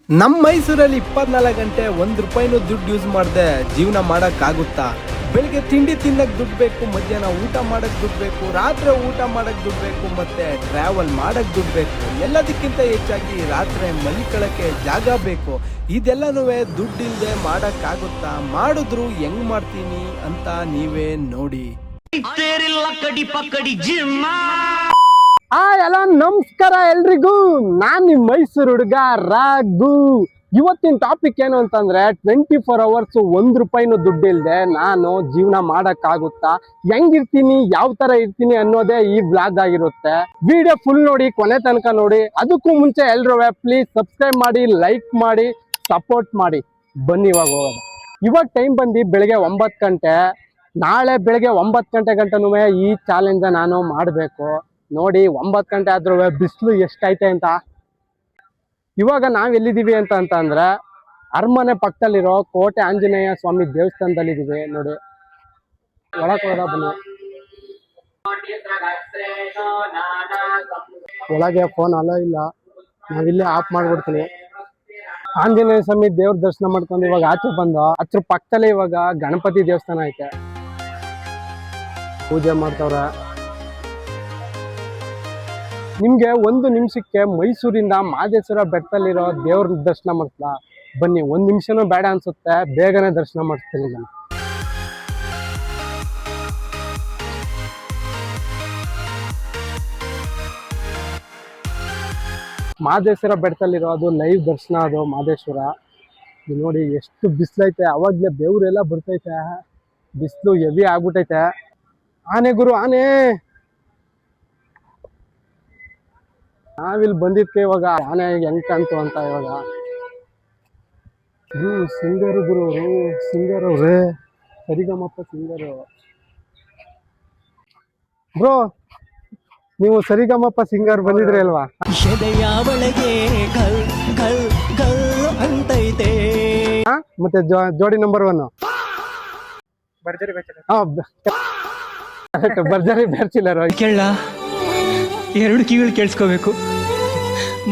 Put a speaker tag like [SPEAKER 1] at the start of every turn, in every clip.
[SPEAKER 1] ನಮ್ಮ ಮೈಸೂರಲ್ಲಿ 24 ಗಂಟೆ 1 ರೂಪಾಯಿನೂ ದುಡ್ಡು ಯೂಸ್ ಮಾಡದೆ ಜೀವನ ಮಾಡೋಕ್ಕಾಗುತ್ತಾ? ಬೆಳಿಗ್ಗೆ ತಿಂಡಿ ತಿನ್ನಕ್ಕೆ ದುಡ್ಡು ಬೇಕು, ಮಧ್ಯಾಹ್ನ ಊಟ ಮಾಡಕ್ಕೆ ದುಡ್ಡು ಬೇಕು, ರಾತ್ರಿ ಊಟ ಮಾಡಕ್ಕೆ ದುಡ್ಡು ಬೇಕು, ಮತ್ತೆ ಟ್ರಾವೆಲ್ ಮಾಡಕ್ಕೆ ದುಡ್ಡು ಬೇಕು. ಎಲ್ಲದಕ್ಕಿಂತ ಹೆಚ್ಚಾಗಿ ರಾತ್ರಿ ಮಲಿಕೊಳ್ಳೋಕ್ಕೆ ಜಾಗ ಬೇಕು. ಇದೆಲ್ಲನೂ ದುಡ್ಡಿಲ್ಲದೆ ಮಾಡೋಕ್ಕಾಗುತ್ತಾ? ಮಾಡಿದ್ರು ಹೆಂಗ್ ಮಾಡ್ತೀನಿ ಅಂತ ನೀವೇ ನೋಡಿ.
[SPEAKER 2] ಎಲ್ಲ ನಮಸ್ಕಾರ ಎಲ್ರಿಗೂ. ನಾನ್ ನಿಮ್ ಮೈಸೂರು ಹುಡುಗ ರಾಘು. ಇವತ್ತಿನ ಟಾಪಿಕ್ ಏನು ಅಂತಂದ್ರೆ 24 ಅವರ್ಸ್ 1 ರೂಪಾಯಿನೂ ದುಡ್ಡು ಇಲ್ದೆ ನಾನು ಜೀವನ ಮಾಡಕ್ಕಾಗುತ್ತಾ, ಹೆಂಗಿರ್ತೀನಿ, ಯಾವ ತರ ಇರ್ತೀನಿ ಅನ್ನೋದೇ ಈ ಬ್ಲಾಗ್ ಆಗಿರುತ್ತೆ. ವಿಡಿಯೋ ಫುಲ್ ನೋಡಿ, ಕೊನೆ ತನಕ ನೋಡಿ. ಅದಕ್ಕೂ ಮುಂಚೆ ಎಲ್ರೂ ಪ್ಲೀಸ್ ಸಬ್ಸ್ಕ್ರೈಬ್ ಮಾಡಿ, ಲೈಕ್ ಮಾಡಿ, ಸಪೋರ್ಟ್ ಮಾಡಿ. ಬನ್ನಿ ಇವಾಗ ಹೋಗೋದು. ಇವಾಗ ಟೈಮ್ ಬಂದು ಬೆಳಿಗ್ಗೆ 9 ಗಂಟೆ. ನಾಳೆ ಬೆಳಿಗ್ಗೆ 9 ಗಂಟೆ ಗಂಟನೂ ಈ ಚಾಲೆಂಜ್ ನಾನು ಮಾಡಬೇಕು. ನೋಡಿ 9 ಗಂಟೆ ಆದ್ರೂ ಬಿಸಿಲು ಎಷ್ಟೈತೆ ಅಂತ. ಇವಾಗ ನಾವ್ ಎಲ್ಲಿದ್ದೀವಿ ಅಂತಂದ್ರೆ ಅರಮನೆ ಪಕ್ಕದಲ್ಲಿರೋ ಕೋಟೆ ಆಂಜನೇಯ ಸ್ವಾಮಿ ದೇವಸ್ಥಾನದಲ್ಲಿದ್ದೀವಿ. ನೋಡಿ ಒಳಕ್ ಹೋದ ಬನ್ನಿ. ಒಳಗೆ ಫೋನ್ ಅಲೋ ಇಲ್ಲ, ನಾವಿಲ್ಲೇ ಆಫ್ ಮಾಡ್ಬಿಡ್ತೀನಿ. ಆಂಜನೇಯ ಸ್ವಾಮಿ ದೇವ್ರ ದರ್ಶನ ಮಾಡ್ಕೊಂಡು ಇವಾಗ ಆಚೆ ಬಂದು ಅದ್ರ ಪಕ್ಕದಲ್ಲೇ ಇವಾಗ ಗಣಪತಿ ದೇವಸ್ಥಾನ ಐತೆ, ಪೂಜೆ ಮಾಡ್ತವ್ರೆ. ನಿಮ್ಗೆ 1 ನಿಮಿಷಕ್ಕೆ ಮೈಸೂರಿಂದ ಮಹದೇಶ್ವರ ಬೆಟ್ಟದಲ್ಲಿರೋ ದೇವ್ರ ದರ್ಶನ ಮಾಡ್ತಾ ಬನ್ನಿ. 1 ನಿಮಿಷನೂ ಬೇಡ ಅನ್ಸುತ್ತೆ, ಬೇಗನೆ ದರ್ಶನ ಮಾಡ್ತೀನಿ ನಾನು. ಮಹದೇಶ್ವರ ಬೆಟ್ಟದಲ್ಲಿರೋ ಅದು ಲೈವ್ ದರ್ಶನ, ಅದು ಮಹದೇಶ್ವರ. ನೋಡಿ ಎಷ್ಟು ಬಿಸಿಲೈತೆ, ಅವಾಗ್ಲೇ ಬೆವರೆಲ್ಲ ಬರ್ತೈತೆ, ಬಿಸಿಲು ಹೆವಿ ಆಗ್ಬಿಟ್ಟೈತೆ. ಆನೆ ಗುರು ಆನೆ, ನಾವಿಲ್ಲಿ ಬಂದಿದ್ಕೆ ಇವಾಗ ಆನೆ ಹೆಂಗ್ ಕಾಣ್ತು ಅಂತ. ಇವಾಗ ಸಿಂಗರು ಗುರು, ಸಿಂಗರ್ ಅವ್ರೆ, ಸರಿಗಮಪ್ಪ ಸಿಂಗರು. ಬ್ರೋ, ನೀವು ಸರಿಗಮಪ್ಪ ಸಿಂಗರ್ ಬಂದಿದ್ರಿ ಅಲ್ವಾ? ಮತ್ತೆ ಜೋಡಿ ನಂಬರ್ 1 ಭರ್ಜರಿ ಬ್ಯಾಚುಲರ್.
[SPEAKER 3] ಕೇಳ 2 ಕಿವಿಗಳು ಕೇಳಿಸ್ಕೋಬೇಕು,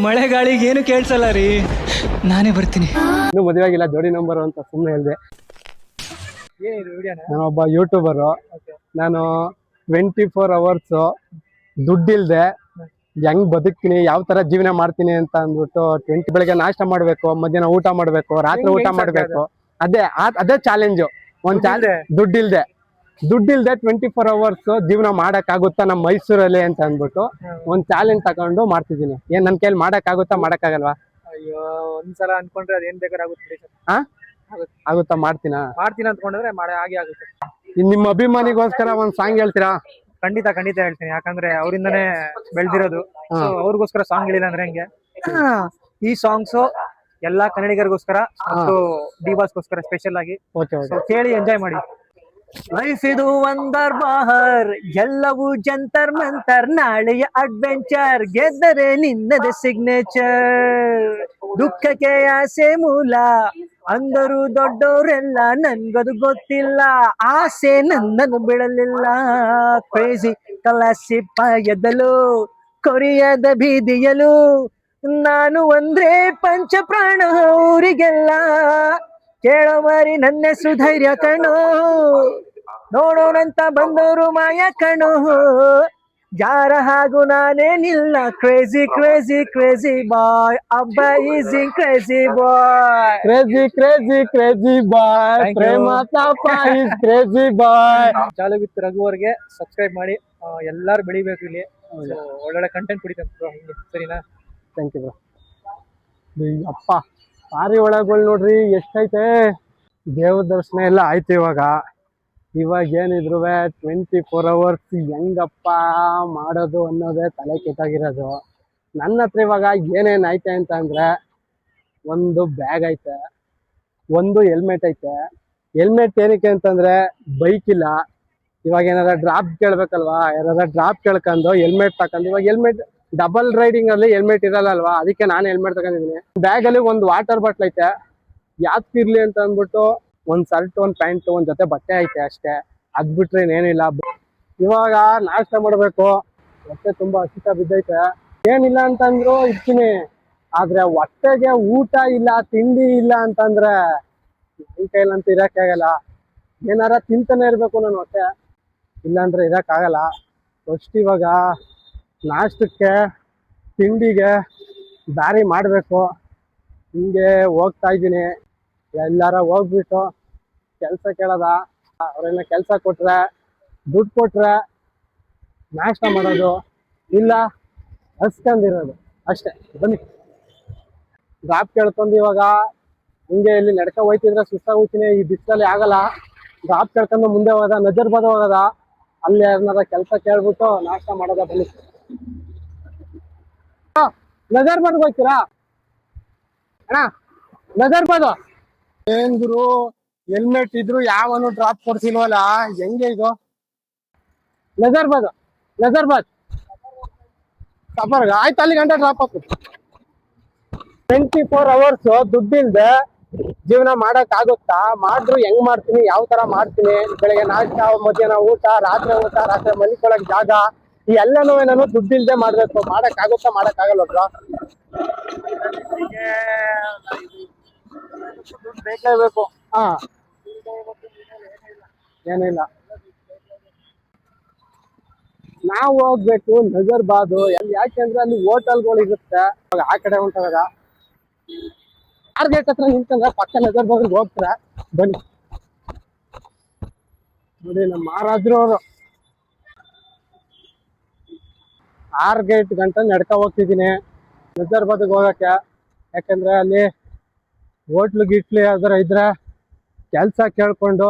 [SPEAKER 3] ಮಳೆ ಗಾಳಿಗೆ ಏನು ಕೇಳಿಸಲ್ಲ ರೀ. ನಾನೇ ಬರ್ತೀನಿ.
[SPEAKER 2] ಇನ್ನು ಮದುವೆ ಆಗಿಲ್ಲ, ಜೋಡಿ ನಂಬರ್ ಅಂತ ಸುಮ್ಮನೆ ಹೇಳಿದೆ. ನಾನೊಬ್ಬ ಯೂಟ್ಯೂಬರು. ನಾನು 24 ಅವರ್ಸ್ ದುಡ್ಡಿಲ್ದೆ ಹೆಂಗ್ ಬದುಕ್ತೀನಿ, ಯಾವ ತರ ಜೀವನ ಮಾಡ್ತೀನಿ ಅಂತ ಅಂದ್ಬಿಟ್ಟು ಬೆಳಗ್ಗೆ ನಾಷ್ಟ ಮಾಡ್ಬೇಕು, ಮಧ್ಯಾಹ್ನ ಊಟ ಮಾಡ್ಬೇಕು, ರಾತ್ರಿ ಊಟ ಮಾಡ್ಬೇಕು. ಅದೇ ಚಾಲೆಂಜು. ದುಡ್ಡಿಲ್ದೆ 24 ಅವರ್ಸ್ ಜೀವನ ಮಾಡಕ್ಕಾಗುತ್ತಾ ನಮ್ಮ ಮೈಸೂರಲ್ಲಿ ಅಂತ ಅಂದ್ಬಿಟ್ಟು ಒಂದ್ ಚಾಲೆಂಜ್ ತಗೊಂಡು ಮಾಡ್ತಿದ್ದೀನಿ. ಏನ್ ನನ್ ಕೈಲಿ ಮಾಡಕ್ಕಾಗುತ್ತಾ, ಮಾಡಕ್ಕಾಗಲ್ವಾ?
[SPEAKER 4] ಅಯ್ಯೋ, ಒಂದ್ಸಲ ಅನ್ಕೊಂಡ್ರೆ ಅದೇನ್ ಬೇಕಾದ್ರೆ ಆಗುತ್ತೆ.
[SPEAKER 2] ಆಗುತ್ತಾ? ಮಾಡ್ತೀನಿ
[SPEAKER 4] ಅನ್ಕೊಂಡ್ರೆ ಹಾಗೆ ಆಗುತ್ತೆ.
[SPEAKER 2] ನಿಮ್ಮ ಅಭಿಮಾನಿಗೋಸ್ಕರ ಒಂದ್ ಸಾಂಗ್ ಹೇಳ್ತೀರಾ?
[SPEAKER 4] ಖಂಡಿತ ಹೇಳ್ತೀನಿ, ಯಾಕಂದ್ರೆ ಅವರಿಂದನೇ ಬೆಳ್ದಿರೋದು. ಅವ್ರಿಗೋಸ್ಕರ ಸಾಂಗ್ ಹೇಳಿಲ್ಲ ಅಂದ್ರೆ ಹೆಂಗೆ? ಈ ಸಾಂಗ್ಸ್ ಎಲ್ಲಾ ಕನ್ನಡಿಗರಿಗೋಸ್ಕರ ಮತ್ತು ಡಿಬಾಸ್ಗೋಸ್ಕರ ಸ್ಪೆಷಲ್ ಆಗಿ ಕೇಳಿ ಎಂಜಾಯ್ ಮಾಡಿ. ಲೈಫ್ ಇದು ವಂದರ್ ಬಹರ್, ಎಲ್ಲವೂ ಜಂತರ್ ಮಂತರ್, ನಾಳೆಯ ಅಡ್ವೆಂಚರ್, ಗೆದ್ದರೆ ನಿನ್ನದ ಸಿಗ್ನೇಚರ್. ದುಃಖಕ್ಕೆ ಆಸೆ ಮೂಲ ಅಂದರು ದೊಡ್ಡೋರೆಲ್ಲ, ನನ್ಗದು ಗೊತ್ತಿಲ್ಲ, ಆಸೆ ನನ್ನನ್ನು ಬಿಡಲಿಲ್ಲ. ಕ್ರೇಜಿ ಕಲಾಸಿಪ್ಪ ಎದ್ದಲು, ಕೊರಿಯದ ಬೀದಿಯಲು, ನಾನು ಒಂದ್ರೆ ಪಂಚ ಪ್ರಾಣ ಊರಿಗೆಲ್ಲ. ಕೇಳೋ ಮಾರಿ ನನ್ನ ಸುಧೈರ್ಯ ಕಣು, ನೋಡೋಣಂತ ಬಂದವರು ಮಾಯ ಕಣು, ಯಾರ ಹಾಗೂ ನಾನೇನಿಲ್ಲ. ಕ್ರೇಜಿ ಕ್ರೇಜಿ ಕ್ರೇಜಿ ಬಾಯ್, ಅಬ್ಬ ಈಸಿ ಕ್ರೇಜಿ ಬಾಯ್, ಕ್ರೇಜಿ ಬಾಯ್, ಪ್ರೇಮ ತಾಪ ಈಸ್ ಕ್ರೇಜಿ ಬಾಯ್. ಚಾಲು ವಿತ್ ರಘುವರ್ಗೆ ಸಬ್ಸ್ಕ್ರೈಬ್ ಮಾಡಿ. ಎಲ್ಲಾರು ಬೆಳಿಬೇಕು ಇಲ್ಲಿ, ಒಳ್ಳೊಳ್ಳೆ ಕಂಟೆಂಟ್ ಕುಡಿತಂತ. ಹಿಂಗೆ ಸರಿನಾ?
[SPEAKER 2] Thank you bro. ಅಪ್ಪ ಪಾರಿ ಒಳಗಳು ನೋಡ್ರಿ ಎಷ್ಟೈತೆ. ದೇವ್ರ ದರ್ಶನ ಎಲ್ಲ ಆಯ್ತು. ಇವಾಗ ಏನಿದ್ರು 24 ಅವರ್ಸ್ ಹೆಂಗಪ್ಪ ಮಾಡೋದು ಅನ್ನೋದೇ ತಲೆ ಕೆಟ್ಟಾಗಿರೋದು. ನನ್ನ ಹತ್ರ ಇವಾಗ ಏನೇನು ಐತೆ ಅಂತ ಅಂದ್ರೆ, ಒಂದು ಬ್ಯಾಗ್ ಐತೆ, ಒಂದು ಹೆಲ್ಮೆಟ್ ಐತೆ. ಹೆಲ್ಮೆಟ್ ಏನಕ್ಕೆ ಅಂತಂದ್ರೆ ಬೈಕ್ ಇಲ್ಲ, ಇವಾಗ ಏನಾರ ಡ್ರಾಪ್ ಕೇಳ್ಬೇಕಲ್ವಾ, ಯಾರಾದ್ರೂ ಡ್ರಾಪ್ ಕೇಳ್ಕೊಂಡು ಹೆಲ್ಮೆಟ್ ತಕೊಂಡು. ಇವಾಗ ಹೆಲ್ಮೆಟ್ ಡಬಲ್ ರೈಡಿಂಗ್ ಅಲ್ಲಿ ಹೆಲ್ಮೆಟ್ ಇರಲ್ಲ ಅಲ್ವಾ, ಅದಕ್ಕೆ ನಾನು ಹೆಲ್ಮೆಟ್ ತಗೊಂಡಿದ್ದೀನಿ. ಬ್ಯಾಗ್ ಅಲ್ಲಿ ಒಂದು ವಾಟರ್ ಬಾಟ್ಲ್ ಐತೆ, ಯಾಕಿರ್ಲಿ ಅಂತ ಅಂದ್ಬಿಟ್ಟು ಒಂದ್ ಶರ್ಟ್, ಒಂದ್ ಪ್ಯಾಂಟ್, ಒಂದ್ ಜೊತೆ ಬಟ್ಟೆ ಐತೆ ಅಷ್ಟೇ. ಅದ್ ಬಿಟ್ರೆ ಏನಿಲ್ಲ. ಇವಾಗ ನಾಷ್ಟ ಮಾಡ್ಬೇಕು, ಹೊಟ್ಟೆ ತುಂಬಾ ಹಸಿತ ಬಿದ್ದೈತೆ. ಏನಿಲ್ಲ ಅಂತಂದ್ರು ಇರ್ತೀನಿ, ಆದ್ರೆ ಹೊಟ್ಟೆಗೆ ಊಟ ಇಲ್ಲ ತಿಂಡಿ ಇಲ್ಲ ಅಂತಂದ್ರೆ ನನ್ ಕೈಲಂತೂ ಇರಕ್ಕೆ ಆಗಲ್ಲ. ಏನಾರ ತಿಂತಾನೆ ಇರ್ಬೇಕು ನನ್ನ ಹೊಟ್ಟೆ, ಇಲ್ಲಾಂದ್ರೆ ಇರಕ್ಕಾಗಲ್ಲ. ಫಸ್ಟ್ ಇವಾಗ ನಾಷ್ಟಕ್ಕೆ ತಿಂಡಿಗೆ ದಾರಿ ಮಾಡಬೇಕು. ಹಿಂಗೆ ಹೋಗ್ತಾ ಇದ್ದೀನಿ. ಎಲ್ಲಾರ ಹೋಗ್ಬಿಟ್ಟು ಕೆಲಸ ಕೇಳೋದ, ಅವ್ರೇನ ಕೆಲಸ ಕೊಟ್ರೆ ದುಡ್ಡು ಕೊಟ್ರೆ ನಾಷ್ಟ ಮಾಡೋದು, ಇಲ್ಲ ಹಸ್ಕೊಂಡಿರೋದು ಅಷ್ಟೇ. ಬನ್ನಿ ಡ್ರಾಪ್ ಕೇಳ್ಕೊಂಡು ಇವಾಗ ಹಿಂಗೆ ಇಲ್ಲಿ ನಡ್ಕ ಹೋಯ್ತಿದ್ರೆ ಸುಸ್ತಾಗಿ ಹೋಗ್ತೀನಿ. ಈ ಬಿಸಿಲಲ್ಲಿ ಆಗಲ್ಲ. ಡ್ರಾಪ್ ಕೇಳ್ಕೊಂಡು ಮುಂದೆ ಹೋಗೋದ, ನಜರ್ಬಾದ್ ಹೋಗೋದ, ಅಲ್ಲಿ ಯಾರನ್ನಾರ ಕೆಲಸ ಕೇಳ್ಬಿಟ್ಟು ನಾಷ್ಟ ಮಾಡೋದ. ಬನ್ನಿ ನಜರ್ಬಾದ್ ಹೋಗ್ತೀರಾ ಅಣ್ಣ? ನಜರ್ಬಾದ್ ಏನ್ರು ಹೆಲ್ಮೆಟ್ ಇದ್ರು ಯಾವನು ಡ್ರಾಪ್ ಕೊಡ್ತಿಲ್ವಲ್ಲ, ಹೆಂಗೆ ಇದು? ನಜರ್ಬಾದ್ ಸಫರ್ಗ ಆಯ್ತು, ಅಲ್ಲಿ ಗಂಟೆ ಡ್ರಾಪ್ ಹಾಕು. 24 hours ದುಡ್ಡಿಲ್ದೆ ಜೀವನ ಮಾಡಕ್ ಆಗುತ್ತಾ? ಮಾಡ್ರು ಹೆಂಗ್ ಮಾಡ್ತೀನಿ, ಯಾವ ತರ ಮಾಡ್ತೀನಿ? ಬೆಳಗ್ಗೆ ನಾಷ್ಟ, ಮಧ್ಯಾಹ್ನ ಊಟ, ರಾತ್ರಿ ಮಲಿಕೊಳಕ್ ಜಾಗ, ಈ ಎಲ್ಲನೂ ನಾನು ದುಡ್ಡಿಲ್ದೆ ಮಾಡ್ಬೇಕು. ಮಾಡಕ್ ಆಗುತ್ತಾ? ಮಾಡಕ್ ಆಗಲ್ಲ ಬ್ರೋ. ಬೇಕೇಬೇಕು. ಹಾ, ಏನಿಲ್ಲ. ನಾವು ಹೋಗ್ಬೇಕು ನಜರ್ಬಾದ್. ಯಾಕೆಂದ್ರೆ ಅಲ್ಲಿ ಹೋಟೆಲ್ಗಳು ಇರುತ್ತೆ, ಆ ಕಡೆ ಹೊಂಟೋಗದ. ಟಾರ್ಗೆಟ್ ಹತ್ರ ನಿಂತಂದ್ರೆ ಪಕ್ಕ ನಜರ್ಬಾದ್ ಹೋಗ್ತಾರೆ. ಬನ್ನಿ ನೋಡಿ, ನಮ್ಮ ಮಹಾರಾಜರು ಅವರು 6 ಗೇಟ್ ಗಂಟ ನಡ್ಕ ಹೋಗ್ತಿದ್ದೀನಿ ನಜರ್ಬಾದ್ಗೆ ಹೋಗಕ್ಕೆ. ಯಾಕಂದ್ರೆ ಅಲ್ಲಿ ಹೋಟ್ಲು ಗಿಟ್ಲಿ ಯಾವ್ದಾರ ಇದ್ರೆ ಕೆಲಸ ಕೇಳ್ಕೊಂಡು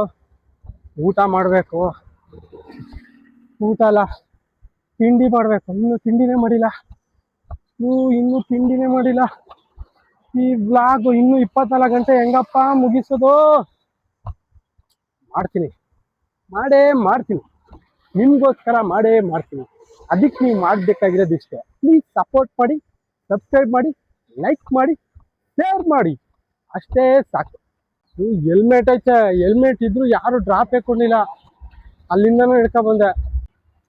[SPEAKER 2] ಊಟ ಮಾಡಬೇಕು. ಊಟ ಅಲ್ಲ, ತಿಂಡಿ ಮಾಡಬೇಕು. ಇನ್ನೂ ತಿಂಡಿನೇ ಮಾಡಿಲ್ಲ. ಈ ವ್ಲಾಗ್ ಇನ್ನೂ 24 ಗಂಟೆ ಹೆಂಗಪ್ಪ ಮುಗಿಸೋದು? ಮಾಡ್ತೀನಿ, ನಿಮ್ಗೋಸ್ಕರ ಮಾಡ್ತೀನಿ. ಅದಕ್ಕೆ ನೀವು ಮಾಡಬೇಕಾಗಿರೋದು ಇಷ್ಟೇ. ಪ್ಲೀಸ್ ಸಪೋರ್ಟ್ ಮಾಡಿ, ಸಬ್ಸ್ಕ್ರೈಬ್ ಮಾಡಿ, ಲೈಕ್ ಮಾಡಿ, ಶೇರ್ ಮಾಡಿ, ಅಷ್ಟೇ ಸಾಕು. ಹೆಲ್ಮೆಟ್ ಐತೆ, ಹೆಲ್ಮೆಟ್ ಇದ್ರು ಯಾರು ಡ್ರಾಪ್ ಹಾಕೊಂಡಿಲ್ಲ. ಅಲ್ಲಿಂದನೂ ಹಿಡ್ಕೊ ಬಂದೆ.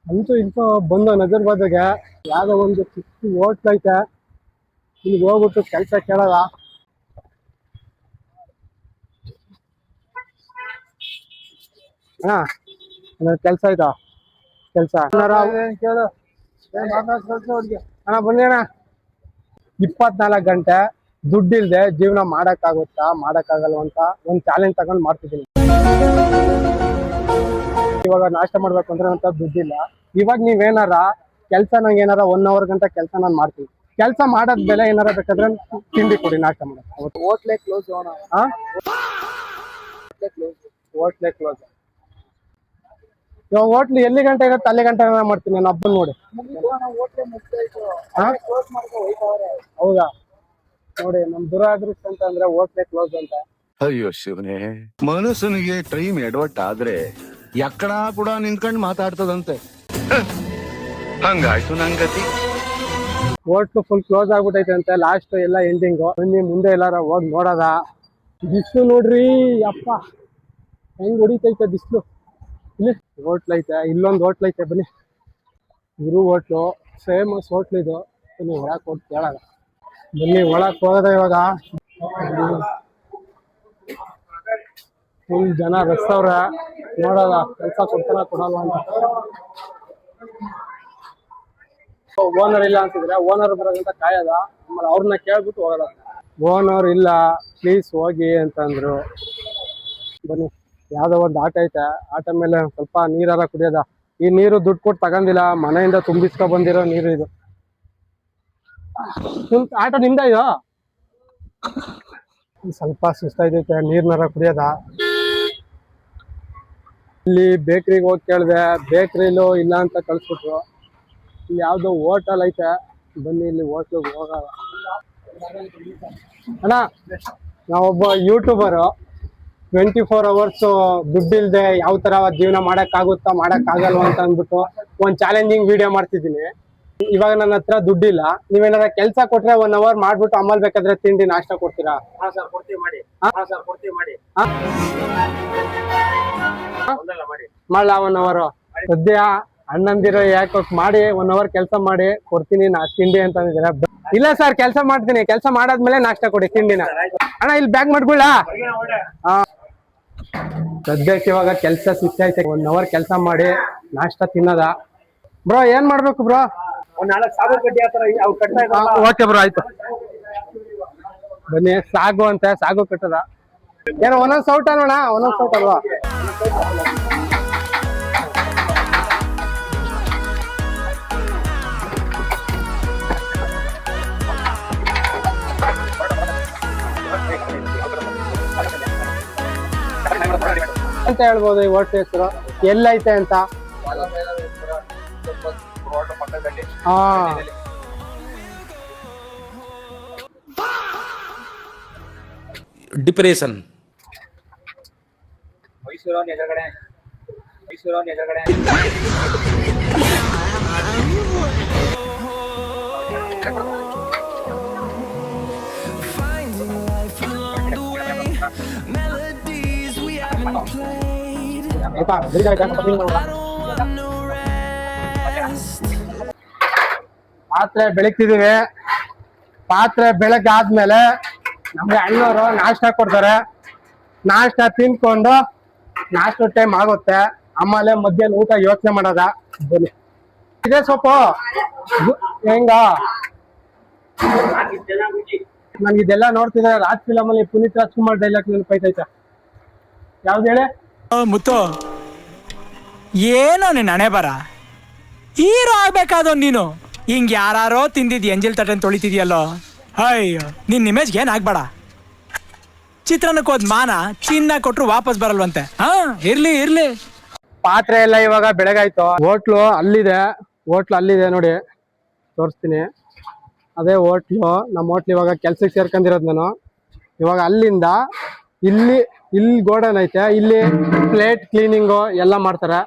[SPEAKER 2] ಅಂತೂ ಇಂತೂ ಬಂದ ನಜರ್ಬಾದ್ಗೆ. ಯಾವುದೋ ಒಂದು ಚಿಕ್ಕ ಹೋಟ್ಲ್ ಐತೆ, ಇಲ್ಲಿ ಹೋಗ್ಬಿಟ್ಟು ಕೆಲಸ ಕೇಳೋದ. ಕೆಲಸ ಆಯ್ತಾ? ಕೆಲಸ ಅಣ್ಣ ಬನ್ನಿ ಅಣ್ಣ. 24 ಗಂಟೆ ದುಡ್ಡಿಲ್ದೆ ಜೀವನ ಮಾಡಕ್ಕಾಗುತ್ತಾ ಮಾಡಕ್ಕಾಗಲ್ವ ಅಂತ ಒಂದು ಚಾಲೆಂಜ್ ತಗೊಂಡು ಮಾಡ್ತಿದ್ದೀನಿ. ಇವಾಗ ನಾಷ್ಟ ಮಾಡ್ಬೇಕು ಅಂದ್ರೆ ಅಂತ ದುಡ್ಡಿಲ್ಲ. ಇವಾಗ ನೀವೇನಾರ ಕೆಲಸ, ನಂಗೆ ಏನಾರ 1 hour ಗಂಟ ಕೆಲಸ ನಾನು ಮಾಡ್ತೀನಿ. ಕೆಲಸ ಮಾಡೋದ್ ಬೆಲೆ ಏನಾರ ಬೇಕಾದ್ರೆ ತಿಂಡಿ ಕೊಡಿ ನಾಷ್ಟ ಮಾಡಕ್ಕೆ. ಹೋಟ್ಲೆ ಕ್ಲೋಸ್. ಇವಾಗ ಹೋಟ್ಲು ಎಲ್ಲಿ ಗಂಟೆ ಇರುತ್ತೆ ಅಲ್ಲಿ ಗಂಟೆ ಮಾಡ್ತೀನಿ ನಾನು. ಹಬ್ಬ ನೋಡಿ. ಹೌದಾ? ನೋಡಿ, ನಮ್ ದುರಾದೃಷ್ಟ ಅಂತಂದ್ರೆ ಹೋಟ್ಲೆ ಕ್ಲೋಸ್ ಅಂತ.
[SPEAKER 5] ಅಯ್ಯೋ ಶಿವನೇ, ಮನಸ್ಸನಿಗೆ ಟೈಮ್ ಎಡವಟ್ಟ ಆದ್ರೆ ಎಕ್ಕಡ ಕೂಡ ನಿಂತ್ಕೊಂಡ್ ಮಾತಾಡ್ತದಂತೆ. ಹಂಗಾಯ್ತು ನಂಗತಿ.
[SPEAKER 2] ಹೋಟ್ಲು ಫುಲ್ ಕ್ಲೋಸ್ ಆಗ್ಬಿಟ್ಟೈತೆ ಅಂತೆ. ಲಾಸ್ಟ್ ಎಲ್ಲ ಎಂಡಿಂಗು. ಬನ್ನಿ ಮುಂದೆ ಎಲ್ಲಾರ ಹೋಗಿ ನೋಡೋದ. ಬಿಸಿಲು ನೋಡ್ರಿ ಅಪ್ಪ, ಹೆಂಗ್ ಹೊಡಿತೈತೆ ಬಿಸಿಲು. ಇಲ್ಲಿ ಹೋಟ್ಲ್ ಐತೆ, ಇಲ್ಲೊಂದು ಹೋಟ್ಲ್ ಐತೆ. ಬನ್ನಿ, ಗುರು ಹೋಟ್ಲು, ಫೇಮಸ್ ಹೋಟ್ಲ್ ಇದು. ಬನ್ನಿ ಒಳಕ್ ಹೋಗಿ ಕೇಳೋದ. ಬನ್ನಿ ಒಳಕ್ ಹೋಗೋದ. ಇವಾಗ ಫುಲ್ ಜನ ರಸ್ತವ್ರ. ನೋಡೋದ ಕೆಲಸ ಕೊಡ್ತಾರ ಕೊಡಲ್ವ ಅಂತ. ಓನರ್ ಇಲ್ಲ ಅಂತಿದ್ರೆ ಓನರ್ ಬರೋದಂತ ಕಾಯದ. ಆಮೇಲೆ ಅವ್ರನ್ನ ಕೇಳ್ಬಿಟ್ಟು ಹೋಗೋದ. ಓನರ್ ಇಲ್ಲ, ಪ್ಲೀಸ್ ಹೋಗಿ ಅಂತಂದ್ರು. ಬನ್ನಿ, ಯಾವ್ದೋ ಒಂದು ಆಟ ಐತೆ, ಆಟ ಮೇಲೆ ಸ್ವಲ್ಪ ನೀರಾರ ಕುಡಿಯೋದ. ಈ ನೀರು ದುಡ್ಡು ಕೊಟ್ಟು ತಗೊಂಡಿಲ್ಲ, ಮನೆಯಿಂದ ತುಂಬಿಸ್ಕೊ ಬಂದಿರೋ ನೀರು ಇದು. ಆಟ ನಿಮ್ದ ಇದು? ಸ್ವಲ್ಪ ಸುಸ್ತಾಯ್ತೈತೆ, ನೀರ್ನಾರ ಕುಡಿಯೋದ. ಇಲ್ಲಿ ಬೇಕ್ರಿಗೆ ಹೋಗಿ ಕೇಳಿದೆ, ಬೇಕ್ರಿಲೂ ಇಲ್ಲ ಅಂತ ಕಳ್ಸ್ಬಿಟ್ರು. ಇಲ್ಲಿ ಯಾವ್ದೋ ಹೋಟೆಲ್ ಐತೆ, ಬನ್ನಿ ಇಲ್ಲಿ ಹೋಟ್ಲಿಗೆ ಹೋಗೋದ. ಅಣ್ಣ, ನಾವೊಬ್ಬ ಯೂಟ್ಯೂಬರು. 24 hours ದುಡ್ಡಿಲ್ದೆ ಯಾವ ತರ ಜೀವನ ಮಾಡಕ್ಕಾಗುತ್ತಾ ಮಾಡಕ್ಕಾಗಲ್ವ ಅಂತ ಅಂದ್ಬಿಟ್ಟು ಒಂದು ಚಾಲೆಂಜಿಂಗ್ ವಿಡಿಯೋ ಮಾಡ್ತಿದ್ದೀನಿ. ಇವಾಗ ನನ್ನ ಹತ್ರ ದುಡ್ಡಿಲ್ಲ. ನೀವೇನಾರ ಕೆಲಸ ಕೊಟ್ರೆ 1 hour ಮಾಡ್ಬಿಟ್ಟು ಆಮೇಲೆ ಬೇಕಾದ್ರೆ ತಿಂಡಿ ನಾಷ್ಟ ಕೊಡ್ತೀರಾ? ಮಾಡ್ಲಾ 1 hour? ಸದ್ಯ ಅಣ್ಣಂದಿರು ಯಾಕೆ ಮಾಡಿ 1 hour ಕೆಲಸ ಮಾಡಿ ಕೊಡ್ತೀನಿ ತಿಂಡಿ ಅಂತ ಅಂದಿದ್ದೀರಾ. ಇಲ್ಲ ಸರ್, ಕೆಲಸ ಮಾಡ್ತೀನಿ, ಕೆಲಸ ಮಾಡಾದ್ಮೇಲೆ ನಾಷ್ಟ ಕೊಡಿ ತಿಂಡಿನ. ಅಣ್ಣ ಇಲ್ಲಿ ಬ್ಯಾಗ್ ಮಾಡ್ಕೊಳ್ಳ. ಸದ್ಯಕ್ಕೆ ಇವಾಗ ಕೆಲಸ ಸಿಕ್ಕೈತೆ, 1 hour ಕೆಲಸ ಮಾಡಿ ನಾಷ್ಟ ತಿನ್ನದ. ಬ್ರೋ ಏನ್ ಮಾಡ್ಬೇಕು ಬ್ರೋ? ಓಕೆ ಬ್ರೋ, ಆಯ್ತು ಬನ್ನಿ. ಸಾಗು ಅಂತ ಸಾಗು ಕಟ್ಟದ ಏನೋ ಒಂದೊಂದ್ ಸೌಟ್ ಅಲ್ವಣ, ಒಂದೊಂದ್ ಸೌಟ್ ಅಲ್ವಾ? ಅಂತ ಹೇಳ್ಬೋದು ಈ ಹೋಟ್ಲ್ ಹೆಸರು ಎಲ್ಲೈತೆ ಅಂತ. ಹಾ,
[SPEAKER 1] ಡಿಪ್ರೆಷನ್.
[SPEAKER 2] ಆಯ್ತಾ? ಪಾತ್ರೆ ಬೆಳಗ್ತಿದೀವಿ. ಪಾತ್ರೆ ಬೆಳಗ್ಗೆ ಆದ್ಮೇಲೆ ನಮ್ಗೆ ಅಣ್ಣವರು ನಾಷ್ಟ ಕೊಡ್ತಾರೆ. ನಾಷ್ಟ ತಿನ್ಕೊಂಡು ನಾಷ್ಟ ಟೈಮ್ ಆಗುತ್ತೆ. ಆಮೇಲೆ ಮಧ್ಯಾಹ್ನ ಊಟ ಯೋಚನೆ ಮಾಡೋದ. ಬನ್ನಿ, ಇದೇ ಸೊಪ್ಪು ಹೆಂಗ ನನ್ಗೆ ಇದೆಲ್ಲ ನೋಡ್ತಿದ್ರೆ ರಾಜ್ ಫಿಲಮ್ ಅಲ್ಲಿ ಪುನೀತ್ ರಾಜ್ಕುಮಾರ್ ಡೈಲಾಗ್ ನೆನಪೈತೈತೆ. ಯಾವ್ದು ಹೇಳಿ?
[SPEAKER 6] ಮುತ್ತು, ಏನೋ ನೀನ್ ಹಣೆ ಬರ, ಹೀರೋ ಆಗ್ಬೇಕಾದೋ ನೀನು. ಹಿಂಗ್ ಯಾರೋ ತಿಂದಿದ್ ಎಂಜಲ್ ತಟನ್ ತೊಳಿತಿದ್ಯಲ್ಲೋ. ಅಯ್ಯೋ, ನಿನ್ ಇಮೇಜ್ಗೆ ಏನ್ ಆಗ್ಬೇಡ. ಚಿತ್ರಾನ್ನಕ್ಕೆ ಹೋದ್ ಮಾನ ಚಿನ್ನ ಕೊಟ್ರು ವಾಪಸ್ ಬರಲ್ವಂತೆ. ಹಾ, ಇರ್ಲಿ ಇರ್ಲಿ.
[SPEAKER 2] ಪಾತ್ರೆ ಎಲ್ಲ ಇವಾಗ ಬೆಳಗಾಯ್ತು. ಹೋಟ್ಲು ಅಲ್ಲಿದೆ ನೋಡಿ, ತೋರಿಸ್ತೀನಿ. ಅದೇ ಹೋಟ್ಲು. ನಮ್ಮ ಹೋಟ್ಲು ಇವಾಗ ಕೆಲ್ಸಕ್ಕೆ ಸೇರ್ಕೊಂಡಿರೋದು ನಾನು. ಇವಾಗ ಅಲ್ಲಿಂದ ಇಲ್ಲಿ ಗೋಡನ್ ಐತೆ. ಇಲ್ಲಿ ಪ್ಲೇಟ್ ಕ್ಲೀನಿಂಗು ಎಲ್ಲ ಮಾಡ್ತಾರೆ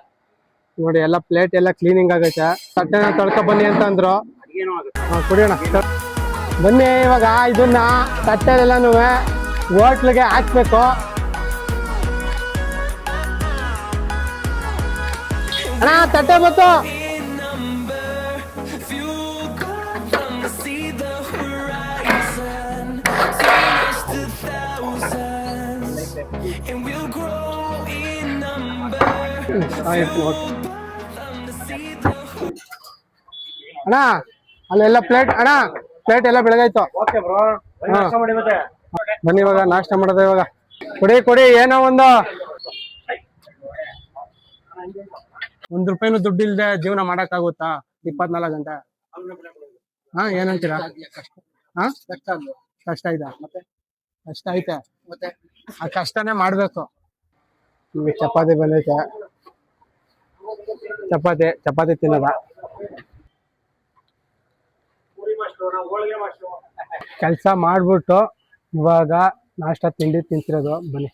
[SPEAKER 2] ನೋಡಿ. ಎಲ್ಲ ಪ್ಲೇಟ್ ಎಲ್ಲ ಕ್ಲೀನಿಂಗ್ ಆಗೈತೆ. ತಟ್ಟೆನ ತೊಳ್ಕೊ ಬನ್ನಿ ಅಂತ ಅಂದ್ರು. ಕುಡಿಯೋಣ ಬನ್ನಿ. ಇವಾಗ ಇದನ್ನ ತಟ್ಟೆಲೆಲ್ಲನೂ ಹೋಟ್ಲಿಗೆ ಹಾಕ್ಬೇಕು. ಅಣ್ಣ ತಟ್ಟೆ ಬಂತು. ಅಣ್ಣ ಅಲ್ಲೆಲ್ಲ ಪ್ಲೇಟ್ ಎಲ್ಲ ಬೆಳಗಾಯ್ತು. ಬನ್ನಿ ಇವಾಗ ನಾಷ್ಟ ಮಾಡೋದು. ಇವಾಗ ಕೊಡಿ ಏನೋ ಒಂದ್ ರೂಪಾಯಿನೂ ದುಡ್ಡು ಇಲ್ದೆ ಜೀವನ ಮಾಡಕ್ಕಾಗುತ್ತಾ 24 ಗಂಟೆ? ಹಾ, ಏನಂತೀರಾ? ಹಾ, ಕಷ್ಟ ಆಯ್ತಾ? ಕಷ್ಟ ಐತೆ, ಆ ಕಷ್ಟನೇ ಮಾಡ್ಬೇಕು. ಚಪಾತಿ ಬಂದೈತೆ. ಚಪಾತಿ ತಿನ್ನದ. ಕೆಲಸ ಮಾಡ್ಬಿಟ್ಟು ಇವಾಗ ನಾಷ್ಟ ತಿಂಡಿ ತಿಂತಿರೋದು. ಬನ್ನಿ.